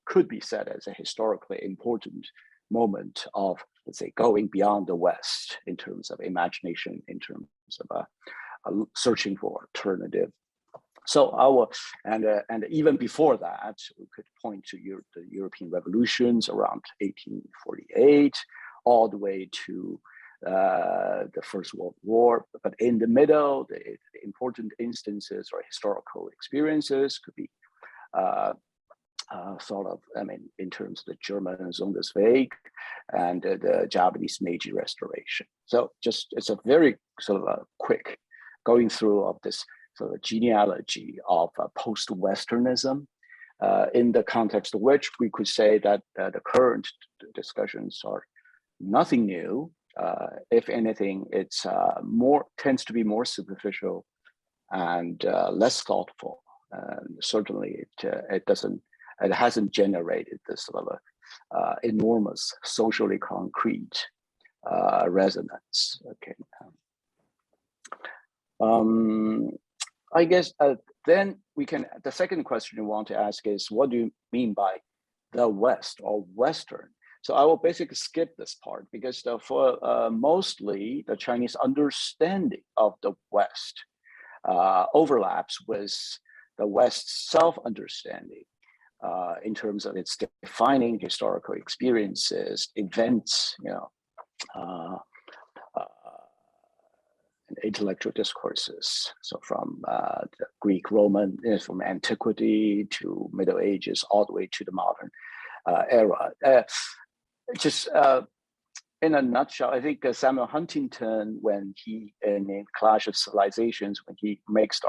could be said as a historically important moment of, let's say, going beyond the West in terms of imagination, in terms of searching for alternative. So and even before that, we could point to the European revolutions around 1848, all the way to the First World War. But in the middle, the important instances or historical experiences could be sort of, I mean, in terms of the German Sondersweg and the Japanese Meiji Restoration. So just, it's a very sort of a quick going through of this sort of genealogy of post-Westernism, in the context of which we could say that the current discussions are nothing new. If anything, it's tends to be more superficial and less thoughtful. Certainly, it hasn't generated this sort of enormous socially concrete resonance. Okay. I guess then the second question you want to ask is, what do you mean by the West or Western? So I will basically skip this part because for mostly the Chinese understanding of the West overlaps with the West's self-understanding in terms of its defining historical experiences, events, intellectual discourses. So from the Greek, Roman, from antiquity to Middle Ages, all the way to the modern era. In a nutshell, I think Samuel Huntington, when he in Clash of Civilizations, when he makes the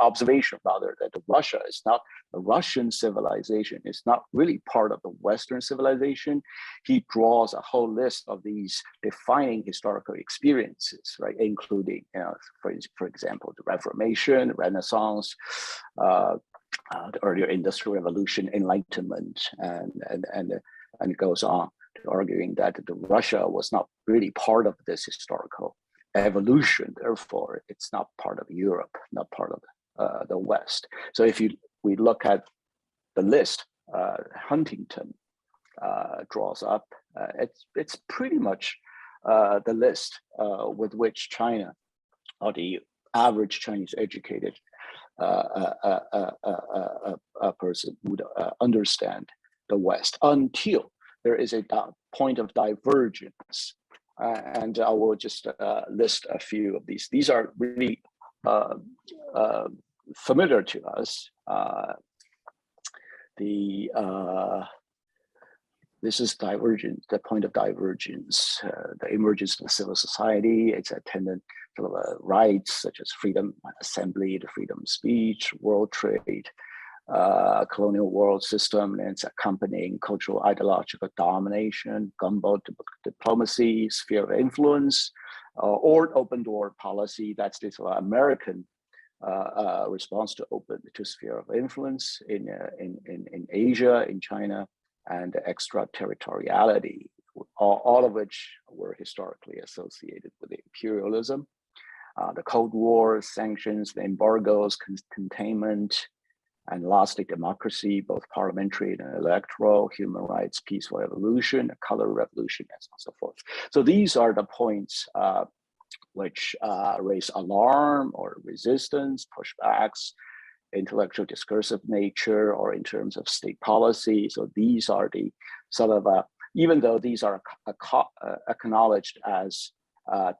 observation rather, that Russia is not, the Russian civilization is not really part of the Western civilization. He draws a whole list of these defining historical experiences, right, including, for example, the Reformation, the Renaissance, the earlier Industrial Revolution, Enlightenment, and it goes on, arguing that Russia was not really part of this historical evolution. Therefore, it's not part of Europe, not part of the West. So if we look at the list Huntington draws up, it's pretty much the list with which China, or the average Chinese educated a person would understand the West, until there is a point of divergence. And I will just list a few of these. These are really familiar to us. This is divergence, the point of divergence, the emergence of civil society, its attendant sort of rights such as freedom of assembly, the freedom of speech, world trade, colonial world system and its accompanying cultural ideological domination, gunboat diplomacy, sphere of influence, or open door policy. That's this American response to sphere of influence in Asia, in China, and extraterritoriality, all of which were historically associated with imperialism. The Cold War, sanctions, the embargoes, containment, and lastly, democracy, both parliamentary and electoral, human rights, peaceful evolution, a color revolution, and so forth. So these are the points which raise alarm or resistance, pushbacks, intellectual discursive nature, or in terms of state policy. So these are the sort of, even though these are acknowledged as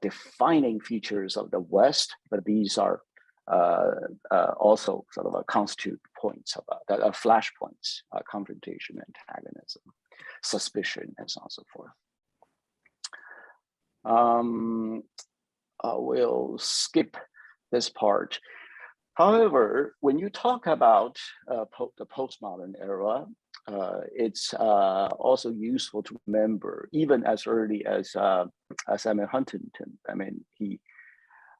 defining features of the West, but these are also sort of constitute points of flashpoints, confrontation, antagonism, suspicion, and so on and so forth. We'll skip this part. However, when you talk about the postmodern era, it's also useful to remember, even as early as Samuel Huntington, I mean, he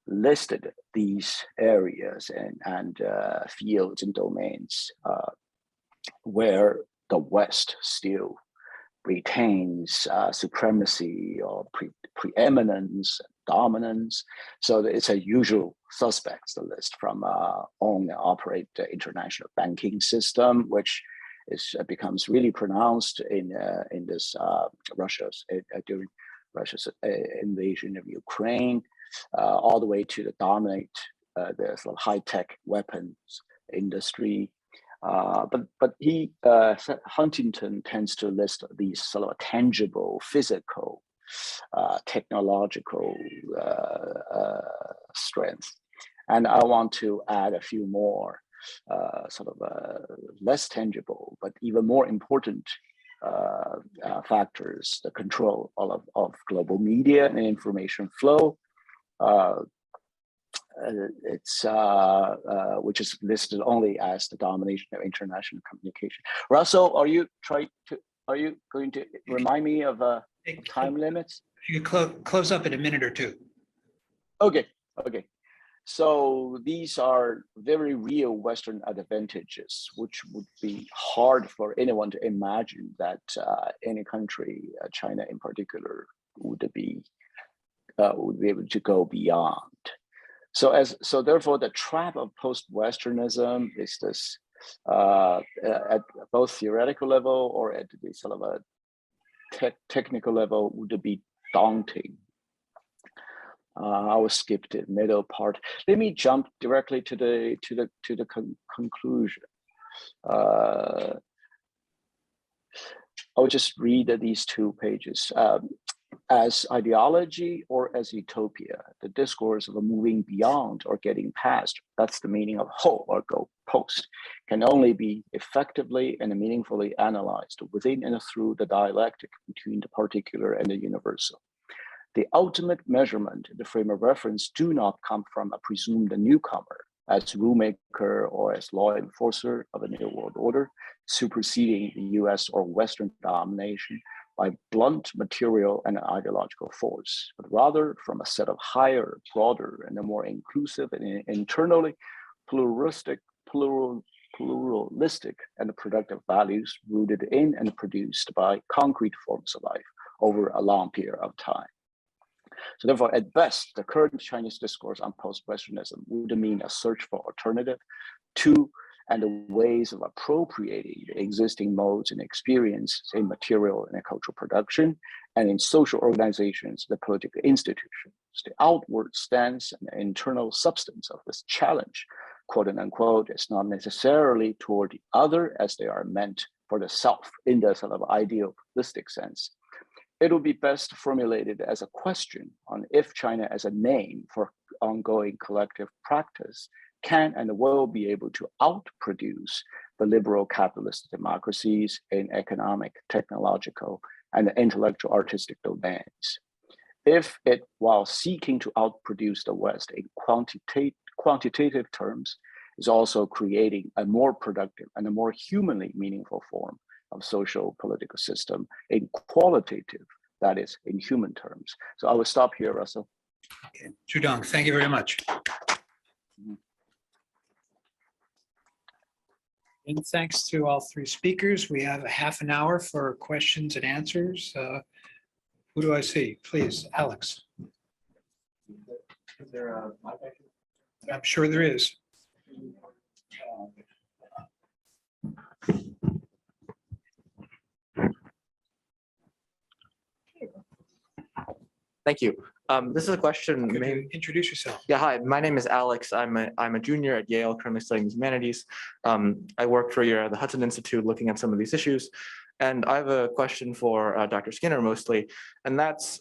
listed these areas and fields and domains where the West still retains supremacy or preeminence, dominance. So it's a usual suspects, the list, from own and operate the international banking system, which becomes really pronounced in this during Russia's invasion of Ukraine, all the way to the dominate the sort of high-tech weapons industry. But Huntington tends to list these sort of tangible, physical, technological strengths. And I want to add a few more less tangible, but even more important factors: the control of global media and information flow, which is listed only as the domination of international communication. Russell, are you going to remind me of time limits? You could close up in a minute or two. Okay. So these are very real Western advantages, which would be hard for anyone to imagine that any country, China in particular, would be able to go beyond. So therefore, the trap of post-Westernism is this at both theoretical level or at the sort of a technical level would be daunting. I will skip the middle part. Let me jump directly to the conclusion. I will just read these 2 pages. As ideology or as utopia, the discourse of moving beyond or getting past, that's the meaning of whole or go post, can only be effectively and meaningfully analyzed within and through the dialectic between the particular and the universal. The ultimate measurement, the frame of reference, do not come from a presumed newcomer as rulemaker or as law enforcer of a new world order, superseding the US or Western domination by blunt material and ideological force, but rather from a set of higher, broader, and more inclusive and internally pluralistic and productive values rooted in and produced by concrete forms of life over a long period of time. So therefore, at best, the current Chinese discourse on post-Westernism would mean a search for alternative to and the ways of appropriating the existing modes and experience in material and cultural production and in social organizations, the political institutions. The outward stance and the internal substance of this challenge, quote unquote, is not necessarily toward the other as they are meant for the self in the sort of idealistic sense. It will be best formulated as a question on if China as a name for ongoing collective practice can and will be able to outproduce the liberal capitalist democracies in economic, technological, and intellectual artistic domains. If it, while seeking to outproduce the West in quantitative terms, is also creating a more productive and a more humanly meaningful form of social political system in qualitative, that is, in human terms. So I will stop here, Russell. Okay, Xudong, thank you very much. And thanks to all 3 speakers. We have a half an hour for questions and answers. Who do I see? Please, Alex. Is there a mic? I'm sure there is. Thank you. This is a question. Could you introduce yourself? Yeah, hi. My name is Alex. I'm a junior at Yale, currently studying humanities. I work for the Hudson Institute, looking at some of these issues, and I have a question for Dr. Skinner mostly, and that's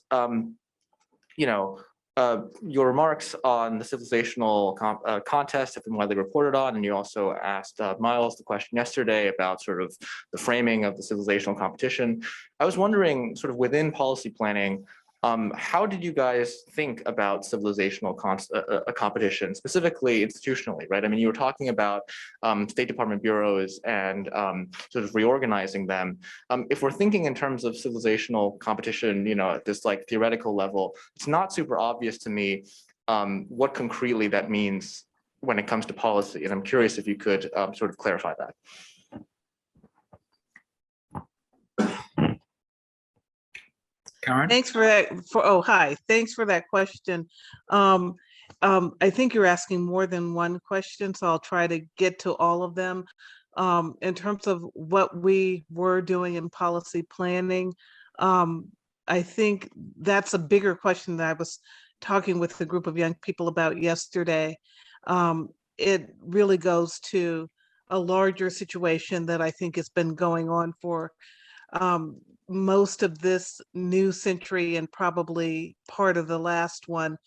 your remarks on the civilizational contest have been widely reported on, and you also asked Miles the question yesterday about sort of the framing of the civilizational competition. I was wondering, sort of within policy planning, how did you guys think about civilizational competition, specifically institutionally, right? I mean, you were talking about State Department bureaus and sort of reorganizing them. If we're thinking in terms of civilizational competition, at this like theoretical level, it's not super obvious to me what concretely that means when it comes to policy. And I'm curious if you could sort of clarify that. Karen? Thanks for that. Hi. Thanks for that question. I think you're asking more than one question, so I'll try to get to all of them. In terms of what we were doing in policy planning, I think that's a bigger question that I was talking with a group of young people about yesterday. It really goes to a larger situation that I think has been going on for most of this new century and probably part of the last one.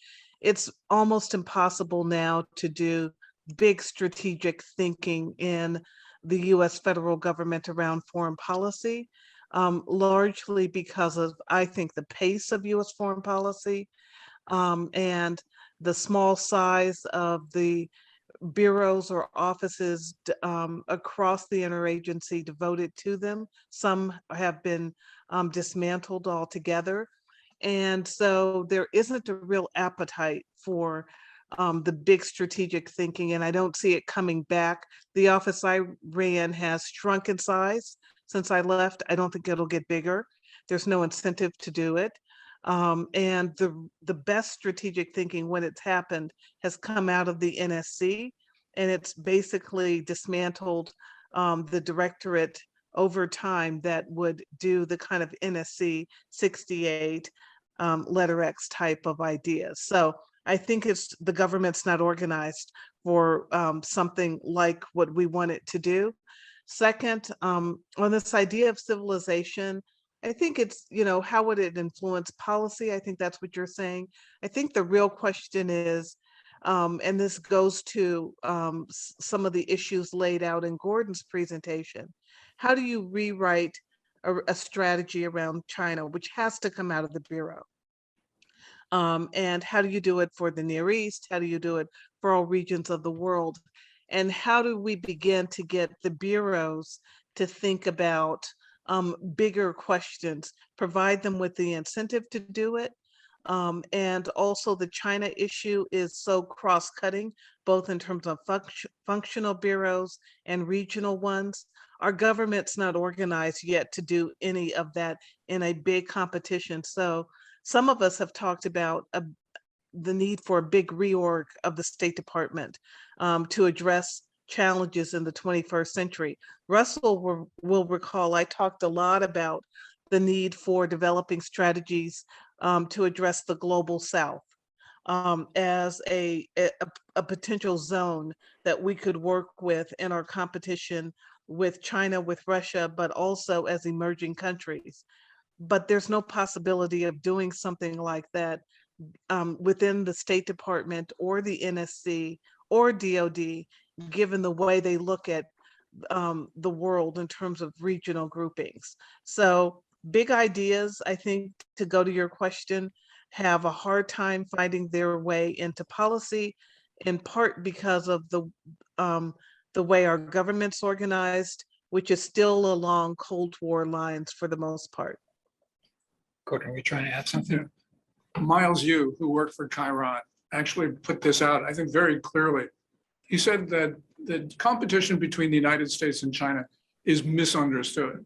It's almost impossible now to do big strategic thinking in the US federal government around foreign policy, largely because of, I think, the pace of US foreign policy. and the small size of the bureaus or offices across the interagency devoted to them. Some have been dismantled altogether. And so there isn't a real appetite for the big strategic thinking, and I don't see it coming back. The office I ran has shrunk in size since I left. I don't think it'll get bigger. There's no incentive to do it. And the best strategic thinking when it's happened has come out of the NSC, and it's basically dismantled the directorate over time that would do the kind of NSC 68 letter X type of ideas. So I think it's the government's not organized for something like what we want it to do. Second, on this idea of civilization, I think it's, how would it influence policy? I think that's what you're saying. I think the real question is, and this goes to some of the issues laid out in Gordon's presentation, how do you rewrite a strategy around China, which has to come out of the Bureau? And how do you do it for the Near East? How do you do it for all regions of the world? And how do we begin to get the bureaus to think about bigger questions, provide them with the incentive to do it? And also the China issue is so cross-cutting, both in terms of functional bureaus and regional ones. Our government's not organized yet to do any of that in a big competition. So some of us have talked about the need for a big reorg of the State Department to address challenges in the 21st century. Russell will recall I talked a lot about the need for developing strategies to address the global South as a potential zone that we could work with in our competition with China, with Russia, but also as emerging countries. But there's no possibility of doing something like that within the State Department or the NSC or DOD, given the way they look at the world in terms of regional groupings. So big ideas, I think, to go to your question, have a hard time finding their way into policy, in part because of the way our government's organized, which is still along Cold War lines for the most part. Gordon, are you trying to add something? Miles Yu, who worked for Chiron, actually put this out, I think, very clearly. He said that the competition between the United States and China is misunderstood.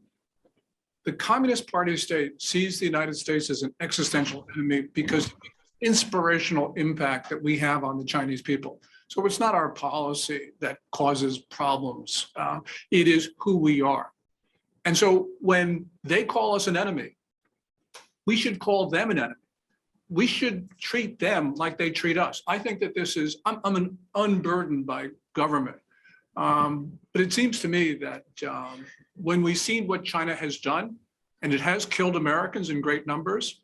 The Communist Party state sees the United States as an existential enemy because of the inspirational impact that we have on the Chinese people. So it's not our policy that causes problems. It is who we are. And so when they call us an enemy, we should call them an enemy. We should treat them like they treat us. I think that this is, I'm unburdened by government. But it seems to me that when we've seen what China has done, and it has killed Americans in great numbers,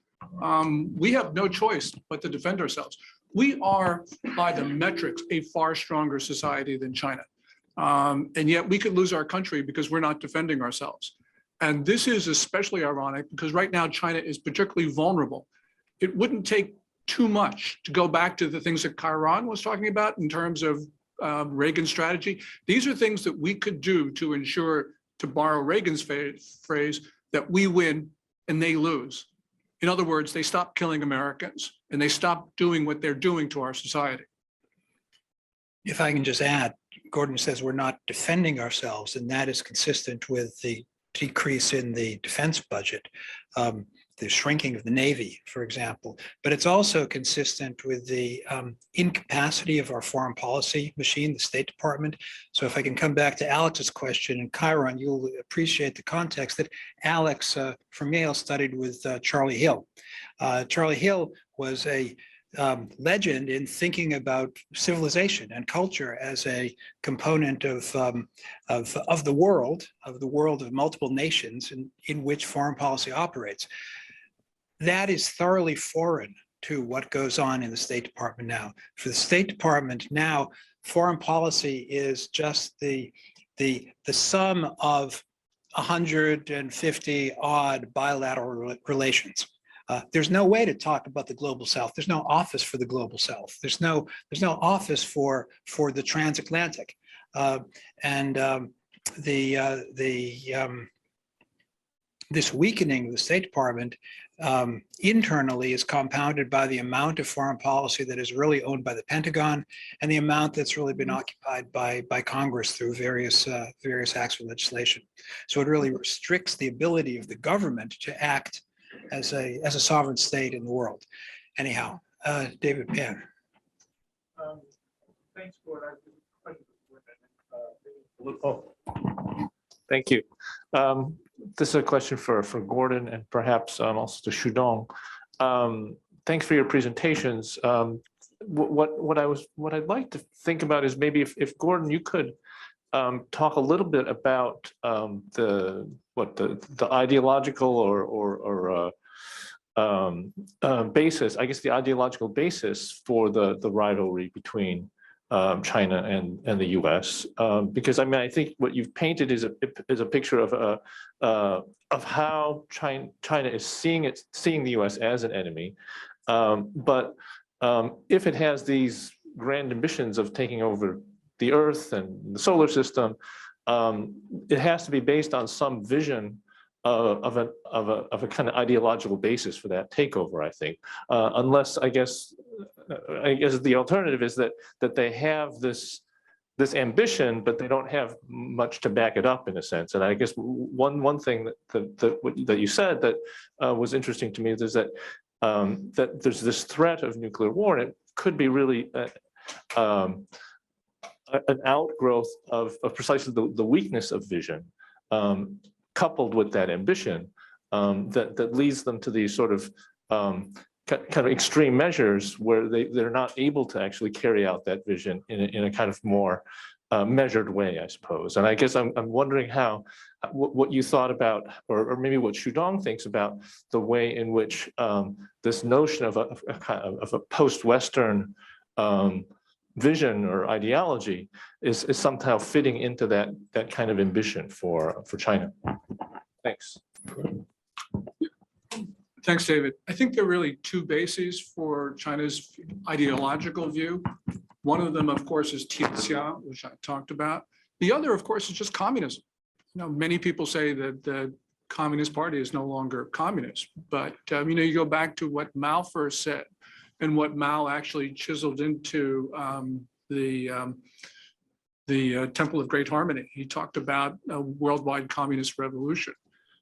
we have no choice but to defend ourselves. We are, by the metrics, a far stronger society than China. And yet we could lose our country because we're not defending ourselves. And this is especially ironic because right now China is particularly vulnerable. It wouldn't take too much to go back to the things that Kiron was talking about in terms of Reagan's strategy. These are things that we could do to ensure, to borrow Reagan's phrase, that we win and they lose. In other words, they stop killing Americans and they stop doing what they're doing to our society. If I can just add, Gordon says we're not defending ourselves, and that is consistent with the decrease in the defense budget, the shrinking of the Navy, for example. But it's also consistent with the incapacity of our foreign policy machine, the State Department. So if I can come back to Alex's question, and Chiron, you'll appreciate the context that Alex from Yale studied with Charlie Hill. Charlie Hill was a legend in thinking about civilization and culture as a component of the world of multiple nations in which foreign policy operates. That is thoroughly foreign to what goes on in the State Department now. For the State Department now, foreign policy is just the sum of 150 odd bilateral relations. There's no way to talk about the global south. There's no office for the global south. There's no office for the transatlantic. This weakening of the State Department internally is compounded by the amount of foreign policy that is really owned by the Pentagon and the amount that's really been occupied by Congress through various acts of legislation. So it really restricts the ability of the government to act as a sovereign state in the world. Anyhow, David Pan. Thanks, Gordon. Thank you. This is a question for Gordon and perhaps also to Xudong. Thanks for your presentations. What I'd like to think about is maybe if Gordon, you could talk a little bit about the ideological or basis, I guess the ideological basis for the rivalry between China and the U.S. Because I mean, I think what you've painted is a picture of how China is seeing the U.S. as an enemy, but if it has these grand ambitions of taking over the Earth and the solar system, it has to be based on some vision of a kind of ideological basis for that takeover, I think. Unless I guess the alternative is that they have this ambition, but they don't have much to back it up in a sense. And I guess one thing that you said that was interesting to me is that that there's this threat of nuclear war, and it could be really an outgrowth of precisely the weakness of vision, coupled with that ambition, that leads them to these sort of kind of extreme measures where they're not able to actually carry out that vision in a kind of more measured way, I suppose. And I guess I'm wondering what you thought about, or maybe what Xudong thinks about the way in which this notion of a post-Western vision or ideology is somehow fitting into that kind of ambition for China. Thanks. Thanks, David. I think there are really two bases for China's ideological view. One of them, of course, is Telos-Paul, which I talked about. The other, of course, is just communism. You know, many people say that the Communist Party is no longer communist, but you know, you go back to what Mao first said and what Mao actually chiseled into the Temple of Great Harmony. He talked about a worldwide communist revolution.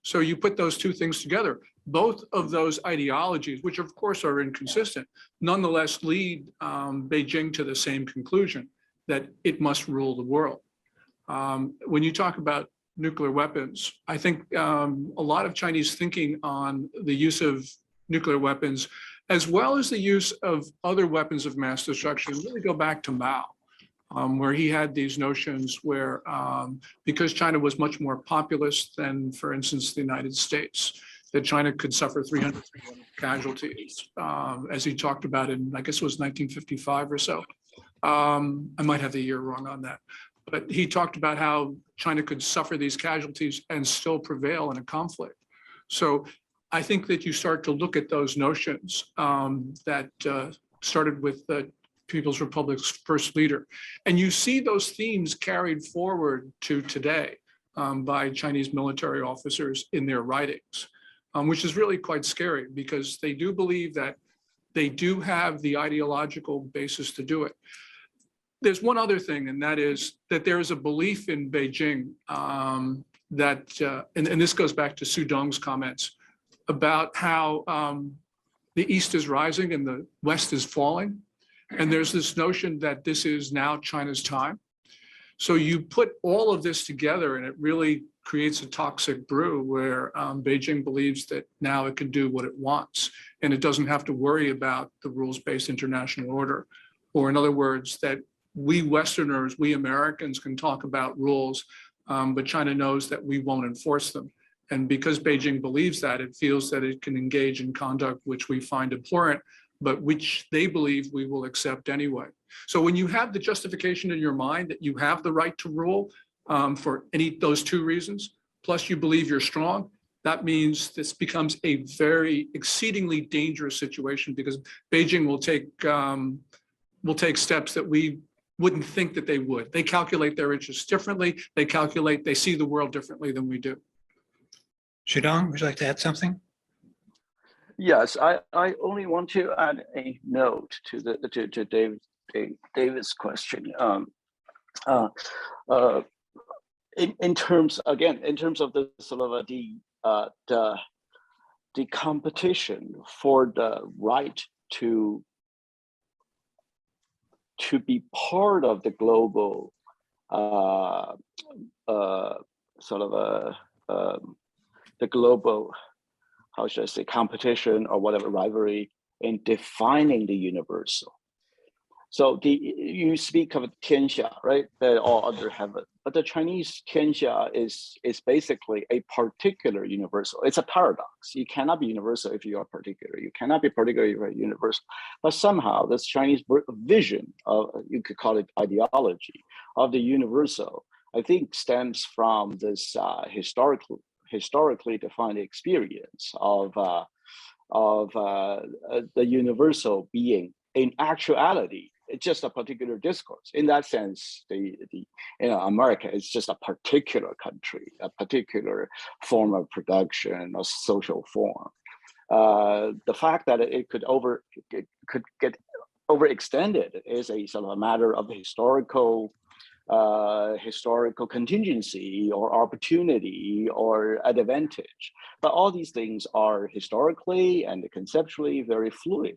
So you put those two things together, both of those ideologies, which of course are inconsistent, nonetheless lead Beijing to the same conclusion, that it must rule the world. When you talk about nuclear weapons, I think a lot of Chinese thinking on the use of nuclear weapons, as well as the use of other weapons of mass destruction, really go back to Mao. Where he had these notions where, because China was much more populous than, for instance, the United States, that China could suffer 300 casualties, as he talked about in, I guess it was 1955 or so. I might have the year wrong on that. But he talked about how China could suffer these casualties and still prevail in a conflict. So I think that you start to look at those notions that started with the People's Republic's first leader. And you see those themes carried forward to today by Chinese military officers in their writings, which is really quite scary because they do believe that they do have the ideological basis to do it. There's one other thing, and that is that there is a belief in Beijing that, and this goes back to Xudong's comments about how the East is rising and the West is falling. And there's this notion that this is now China's time. So you put all of this together and it really creates a toxic brew where Beijing believes that now it can do what it wants and it doesn't have to worry about the rules-based international order. Or in other words, that we Westerners, we Americans can talk about rules, but China knows that we won't enforce them. And because Beijing believes that, it feels that it can engage in conduct which we find abhorrent, but which they believe we will accept anyway. So when you have the justification in your mind that you have the right to rule for those two reasons, plus you believe you're strong, that means this becomes a very exceedingly dangerous situation because Beijing will take steps that we wouldn't think that they would. They calculate their interests differently. They see the world differently than we do. Xudong, would you like to add something? Yes, I only want to add a note to David's question. In terms of the sort of the competition for the right to be part of the global the global, how should I say, competition or whatever, rivalry in defining the universal. So you speak of Tianxia, right? That all under heaven, but the Chinese Tianxia is basically a particular universal. It's a paradox. You cannot be universal if you are particular. You cannot be particular if you are universal. But somehow this Chinese vision of, you could call it ideology, of the universal, I think stems from this historically defined experience of the universal being in actuality. It's just a particular discourse. In that sense, America is just a particular country, a particular form of production, a social form. The fact that it could get overextended is a sort of a matter of historical contingency or opportunity or advantage. But all these things are historically and conceptually very fluid.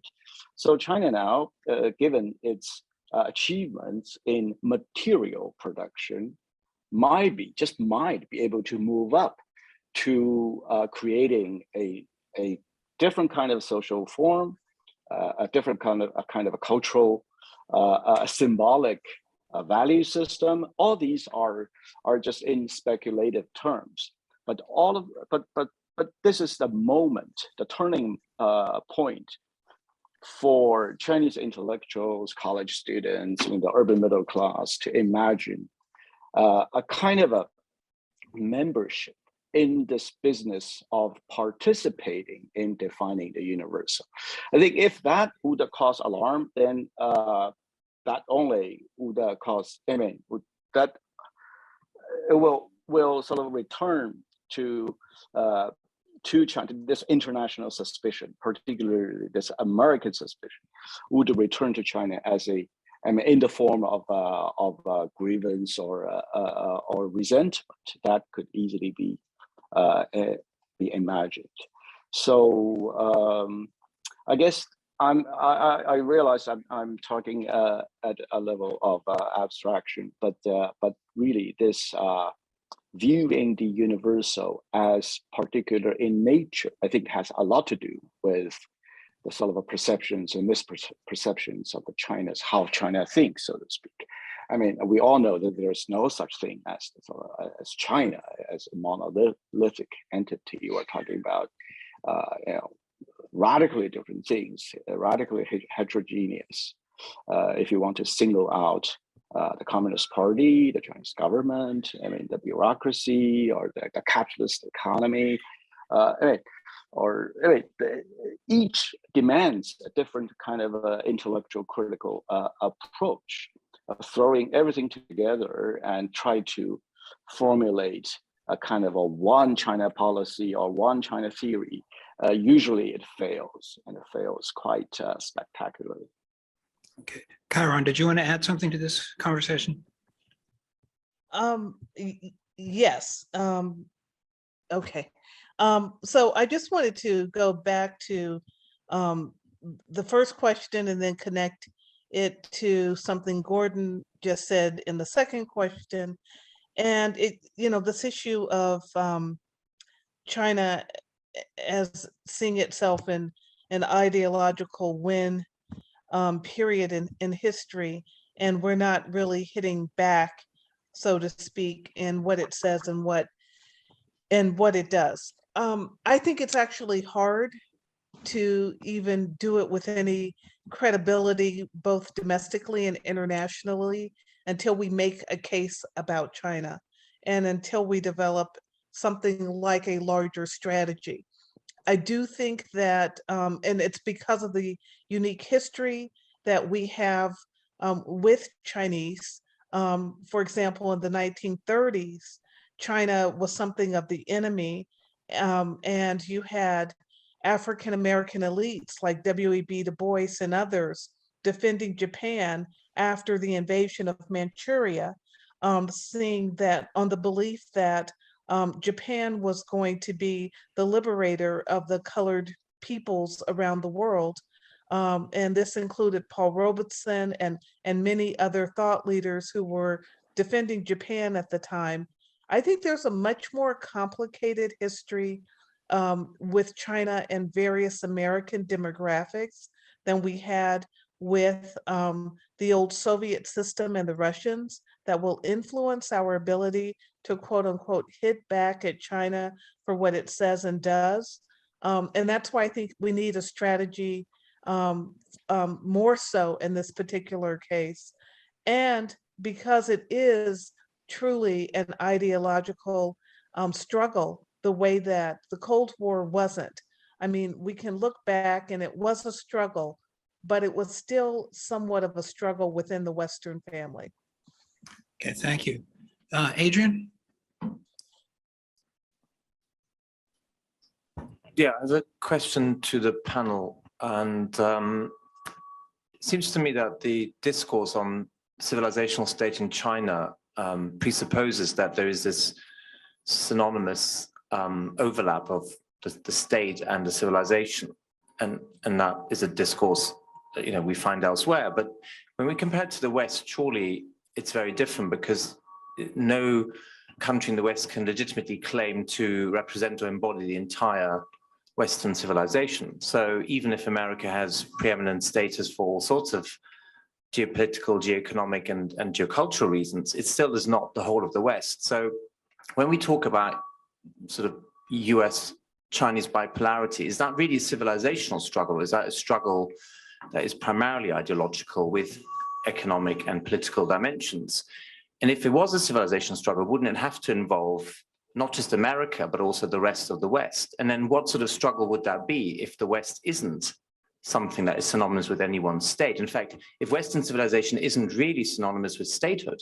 So China now, given its achievements in material production, might be able to move up to creating a different kind of social form, a different kind of a cultural, a symbolic value system. All these are just in speculative terms, but this is the moment, the turning point for Chinese intellectuals, college students in the urban middle class to imagine a kind of a membership in this business of participating in defining the universal. I think if that would cause alarm, then that only would cause, it will sort of return to China. This international suspicion, particularly this American suspicion, would return to China as in the form of grievance or resentment that could easily be imagined. So I guess I realize I'm talking at a level of abstraction, but really this viewing the universal as particular in nature, I think has a lot to do with the sort of perceptions and misperceptions of how China thinks, so to speak. I mean, we all know that there's no such thing as China as a monolithic entity. We're talking about, radically different things, radically heterogeneous. If you want to single out the Communist Party, the Chinese government, the bureaucracy, or the capitalist economy, each demands a different kind of intellectual critical approach, throwing everything together and try to formulate a kind of a one China policy or one China theory. Usually it fails, and it fails quite spectacularly. Okay, Kiron, did you want to add something to this conversation? Yes. Okay. So I just wanted to go back to the first question and then connect it to something Gordon just said in the second question. And this issue of China as seeing itself in an ideological win period in history, and we're not really hitting back, so to speak, in what it says and what it does. I think it's actually hard to even do it with any credibility, both domestically and internationally, until we make a case about China and until we develop something like a larger strategy. I do think that, and it's because of the unique history that we have with Chinese. For example, in the 1930s, China was something of the enemy, and you had African-American elites like W.E.B. Du Bois and others defending Japan after the invasion of Manchuria, seeing that on the belief that Japan was going to be the liberator of the colored peoples around the world. And this included Paul Robeson and many other thought leaders who were defending Japan at the time. I think there's a much more complicated history with China and various American demographics than we had with the old Soviet system and the Russians that will influence our ability to quote unquote hit back at China for what it says and does. And that's why I think we need a strategy more so in this particular case. And because it is truly an ideological struggle, the way that the Cold War wasn't. I mean, we can look back and it was a struggle, but it was still somewhat of a struggle within the Western family. Okay, thank you. Adrian? Yeah, I have a question to the panel, and it seems to me that the discourse on civilizational state in China presupposes that there is this synonymous overlap of the state and the civilization, and that is a discourse that we find elsewhere. But when we compare it to the West, surely it's very different, because no country in the West can legitimately claim to represent or embody the entire Western civilization. So even if America has preeminent status for all sorts of geopolitical, geoeconomic, and geocultural reasons, it still is not the whole of the West. So when we talk about sort of US-Chinese bipolarity, is that really a civilizational struggle? Is that a struggle that is primarily ideological with economic and political dimensions? And if it was a civilization struggle, wouldn't it have to involve not just America, but also the rest of the West? And then what sort of struggle would that be if the West isn't something that is synonymous with any one state? In fact, if Western civilization isn't really synonymous with statehood,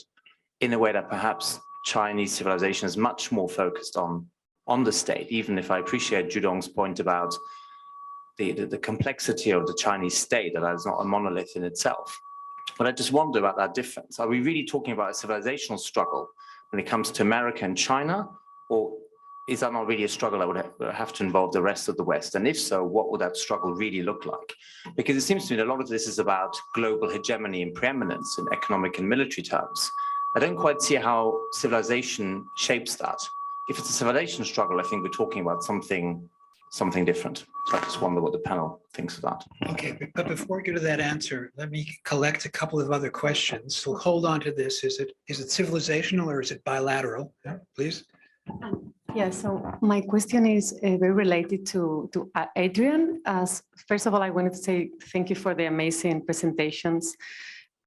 in a way that perhaps Chinese civilization is much more focused on the state, even if I appreciate Xudong's point about the complexity of the Chinese state, that is not a monolith in itself. But I just wonder about that difference. Are we really talking about a civilizational struggle when it comes to America and China, or is that not really a struggle that would have to involve the rest of the West? And if so, what would that struggle really look like? Because it seems to me that a lot of this is about global hegemony and preeminence in economic and military terms. I don't quite see how civilization shapes that. If it's a civilization struggle, I think we're talking about something different. So I just wonder what the panel thinks of that. Okay, but before we get to that answer, let me collect a couple of other questions. So hold on to this. Is it civilizational or is it bilateral? Yeah, please. Yeah, so my question is very related to Adrian. First of all, I wanted to say thank you for the amazing presentations.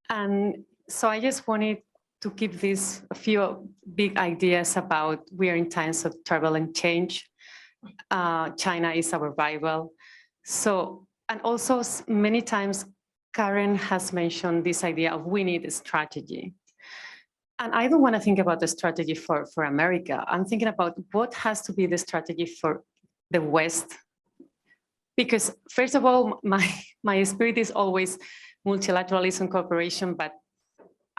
And so I just wanted to give this a few big ideas about we are in times of turbulent change. China is our rival. So, and also many times Karen has mentioned this idea of we need a strategy. And I don't want to think about the strategy for America. I'm thinking about what has to be the strategy for the West. Because first of all, my spirit is always multilateralism, cooperation, but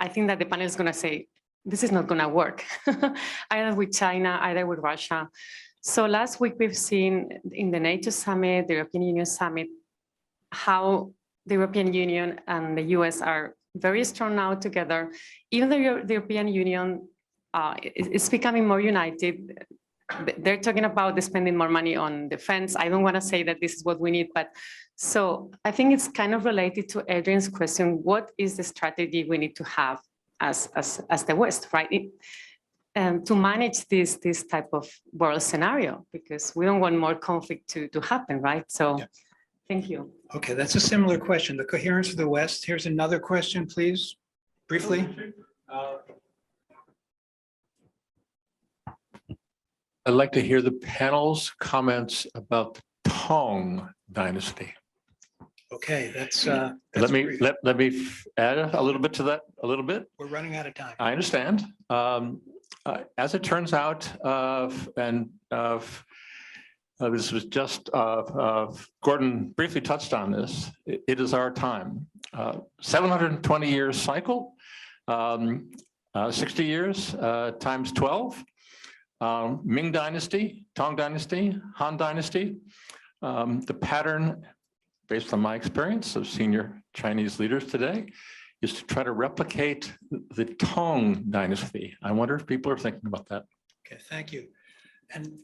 I think that the panel is going to say, this is not going to work, either with China, either with Russia. So last week we've seen in the NATO summit, the European Union summit, how the European Union and the US are very strong now together. Even though the European Union is becoming more united, they're talking about spending more money on defense. I don't want to say that this is what we need, but so I think it's kind of related to Adrian's question. What is the strategy we need to have as the West, right? To manage this type of world scenario, because we don't want more conflict to happen, right? So, yeah. Thank you. Okay, that's a similar question. The coherence of the West. Here's another question, please, briefly. I'd like to hear the panel's comments about the Tang dynasty. Okay, that's Let me brief. let me add a little bit to that. A little bit. We're running out of time. I understand. As it turns out, this was just Gordon briefly touched on this. It is our time. 720 years cycle, 60 years times 12. Ming Dynasty, Tang Dynasty, Han Dynasty. The pattern, based on my experience of senior Chinese leaders today, is to try to replicate the Tang Dynasty. I wonder if people are thinking about that. Okay, thank you. And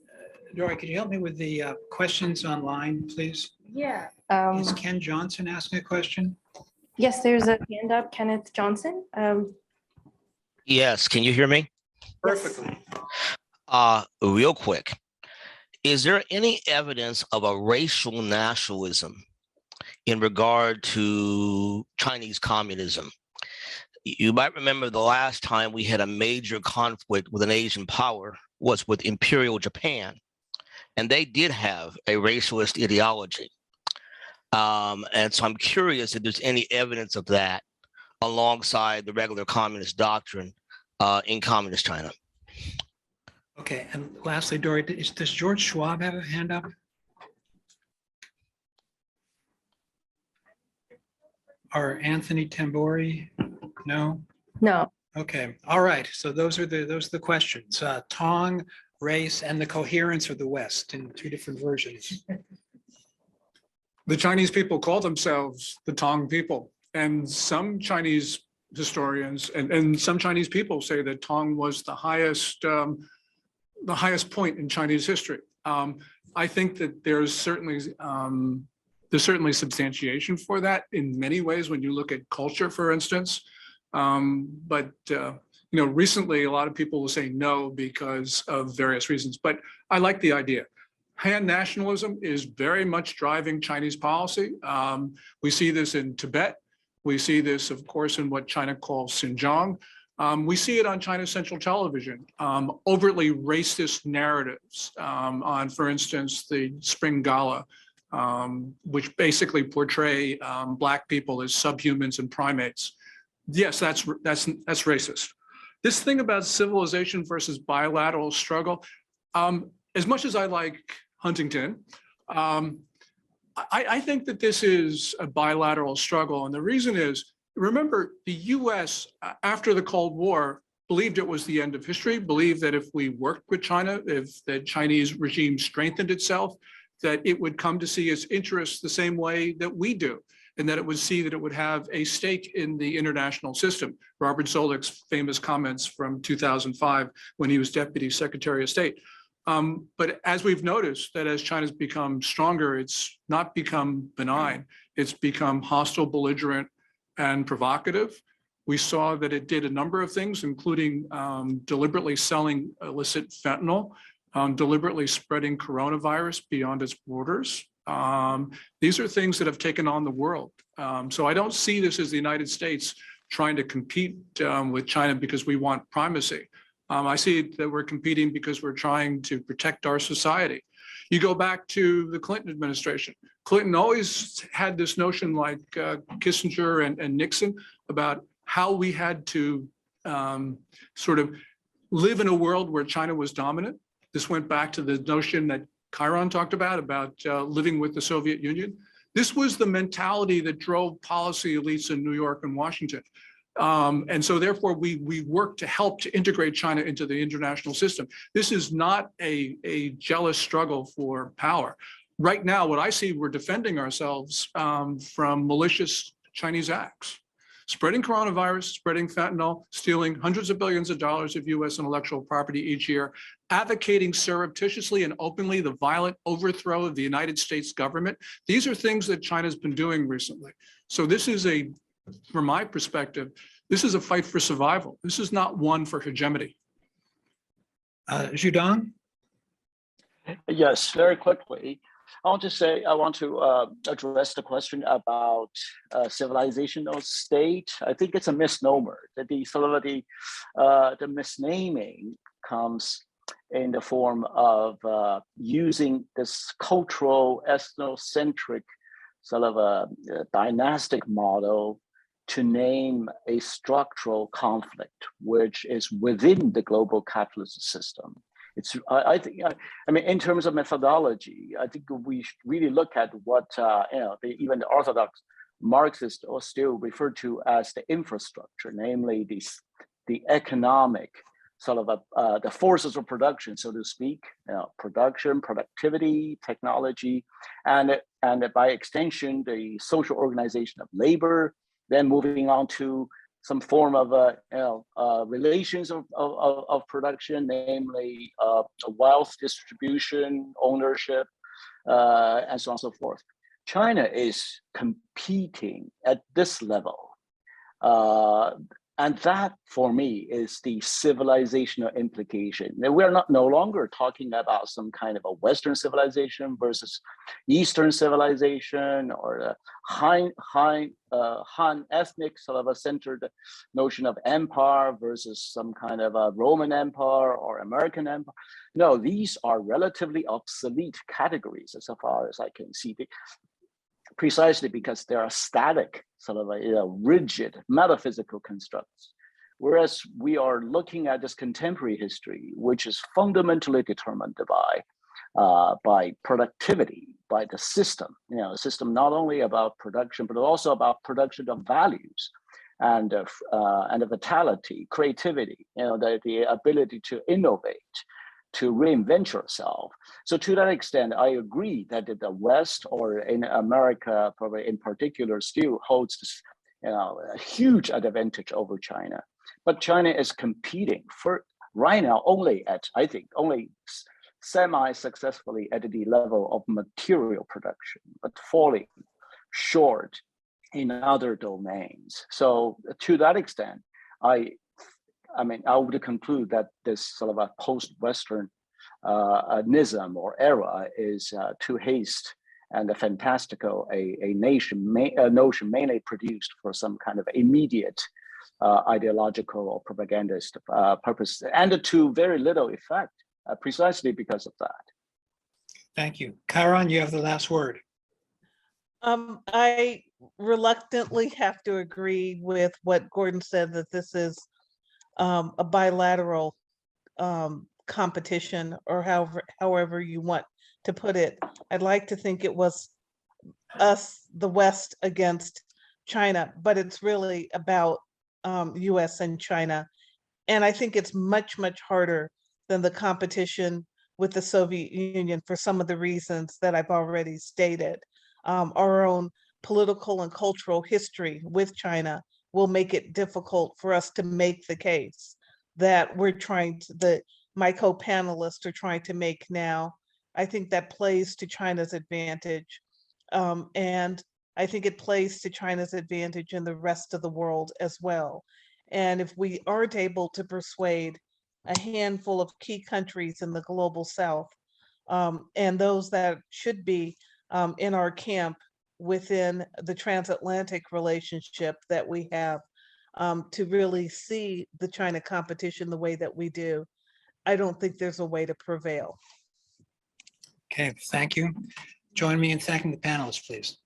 Dory, could you help me with the questions online, please? Yeah. Is Ken Johnson asking a question? Yes, there's a hand up, Kenneth Johnson. Yes, can you hear me? Perfectly. Real quick, is there any evidence of a racial nationalism in regard to Chinese communism? You might remember the last time we had a major conflict with an Asian power was with Imperial Japan, and they did have a racialist ideology. And so I'm curious if there's any evidence of that alongside the regular communist doctrine in communist China. Okay, and lastly, Dory, does George Schwab have a hand up? Or Anthony Tambori? No? No. Okay, all right. So those are the questions. Tang, race, and the coherence of the West in two different versions. The Chinese people call themselves the Tang people, and some Chinese historians and some Chinese people say that Tang was the highest point in Chinese history. I think that there's certainly substantiation for that in many ways when you look at culture, for instance. Recently a lot of people will say no because of various reasons, but I like the idea. Han nationalism is very much driving Chinese policy. We see this in Tibet. We see this, of course, in what China calls Xinjiang. We see it on China's central television, overtly racist narratives on, for instance, the Spring Gala, which basically portray Black people as subhumans and primates. Yes, that's racist. This thing about civilization versus bilateral struggle, as much as I like Huntington, I think that this is a bilateral struggle. And the reason is, remember, the US, after the Cold War, believed it was the end of history, believed that if we worked with China, if the Chinese regime strengthened itself, that it would come to see its interests the same way that we do, and that it would see that it would have a stake in the international system. Robert Zoellick's famous comments from 2005 when he was Deputy Secretary of State. But as we've noticed, that as China's become stronger, it's not become benign. It's become hostile, belligerent, and provocative. We saw that it did a number of things, including deliberately selling illicit fentanyl, deliberately spreading coronavirus beyond its borders. These are things that have taken on the world. So I don't see this as the United States trying to compete with China because we want primacy. I see that we're competing because we're trying to protect our society. You go back to the Clinton administration. Clinton always had this notion, like Kissinger and Nixon, about how we had to sort of live in a world where China was dominant. This went back to the notion that Kiron talked about living with the Soviet Union. This was the mentality that drove policy elites in New York and Washington. And so therefore we work to help to integrate China into the international system. This is not a jealous struggle for power. Right now, what I see, we're defending ourselves from malicious Chinese acts. Spreading coronavirus, spreading fentanyl, stealing hundreds of billions of dollars of US intellectual property each year, advocating surreptitiously and openly the violent overthrow of the United States government. These are things that China's been doing recently. So this is from my perspective, this is a fight for survival. This is not one for hegemony. Xudong? Yes, very quickly. I want to address the question about civilizational state. I think it's a misnomer. That the misnaming comes in the form of using this cultural, ethnocentric sort of a dynastic model to name a structural conflict, which is within the global capitalist system. It's, I think, I mean, in terms of methodology, I think we should really look at what, even the orthodox Marxists are still referred to as the infrastructure, namely the economic sort of the forces of production, so to speak, production, productivity, technology, and by extension, the social organization of labor, then moving on to some form of relations of production, namely wealth distribution, ownership, and so on and so forth. China is competing at this level. And that, for me, is the civilizational implication. Now, we're no longer talking about some kind of a Western civilization versus Eastern civilization, or the Han ethnic sort of a centered notion of empire versus some kind of a Roman Empire or American Empire. No, these are relatively obsolete categories as far as I can see. Precisely because they are static, sort of a rigid metaphysical constructs. Whereas we are looking at this contemporary history, which is fundamentally determined by productivity, by the system. The system not only about production, but also about production of values and the vitality, creativity, the ability to innovate, to reinvent yourself. So to that extent, I agree that the West, or in America, probably in particular, still holds this, a huge advantage over China. But China is competing for right now only at, I think, only semi-successfully at the level of material production, but falling short in other domains. So to that extent, I would conclude that this sort of a post-Westernism or era is too hasty and a fantastical, a notion mainly produced for some kind of immediate ideological or propagandist purpose, and to very little effect, precisely because of that. Thank you. Kiron, you have the last word. I reluctantly have to agree with what Gordon said, that this is a bilateral competition, or however you want to put it. I'd like to think it was us, the West, against China, but it's really about US and China. And I think it's much, much harder than the competition with the Soviet Union for some of the reasons that I've already stated. Our own political and cultural history with China will make it difficult for us to make the case that we're trying to, that my co-panelists are trying to make now. I think that plays to China's advantage. And I think it plays to China's advantage in the rest of the world as well. And if we aren't able to persuade a handful of key countries in the global South, and those that should be in our camp within the transatlantic relationship that we have, to really see the China competition the way that we do, I don't think there's a way to prevail. Okay, thank you. Join me in thanking the panelists, please.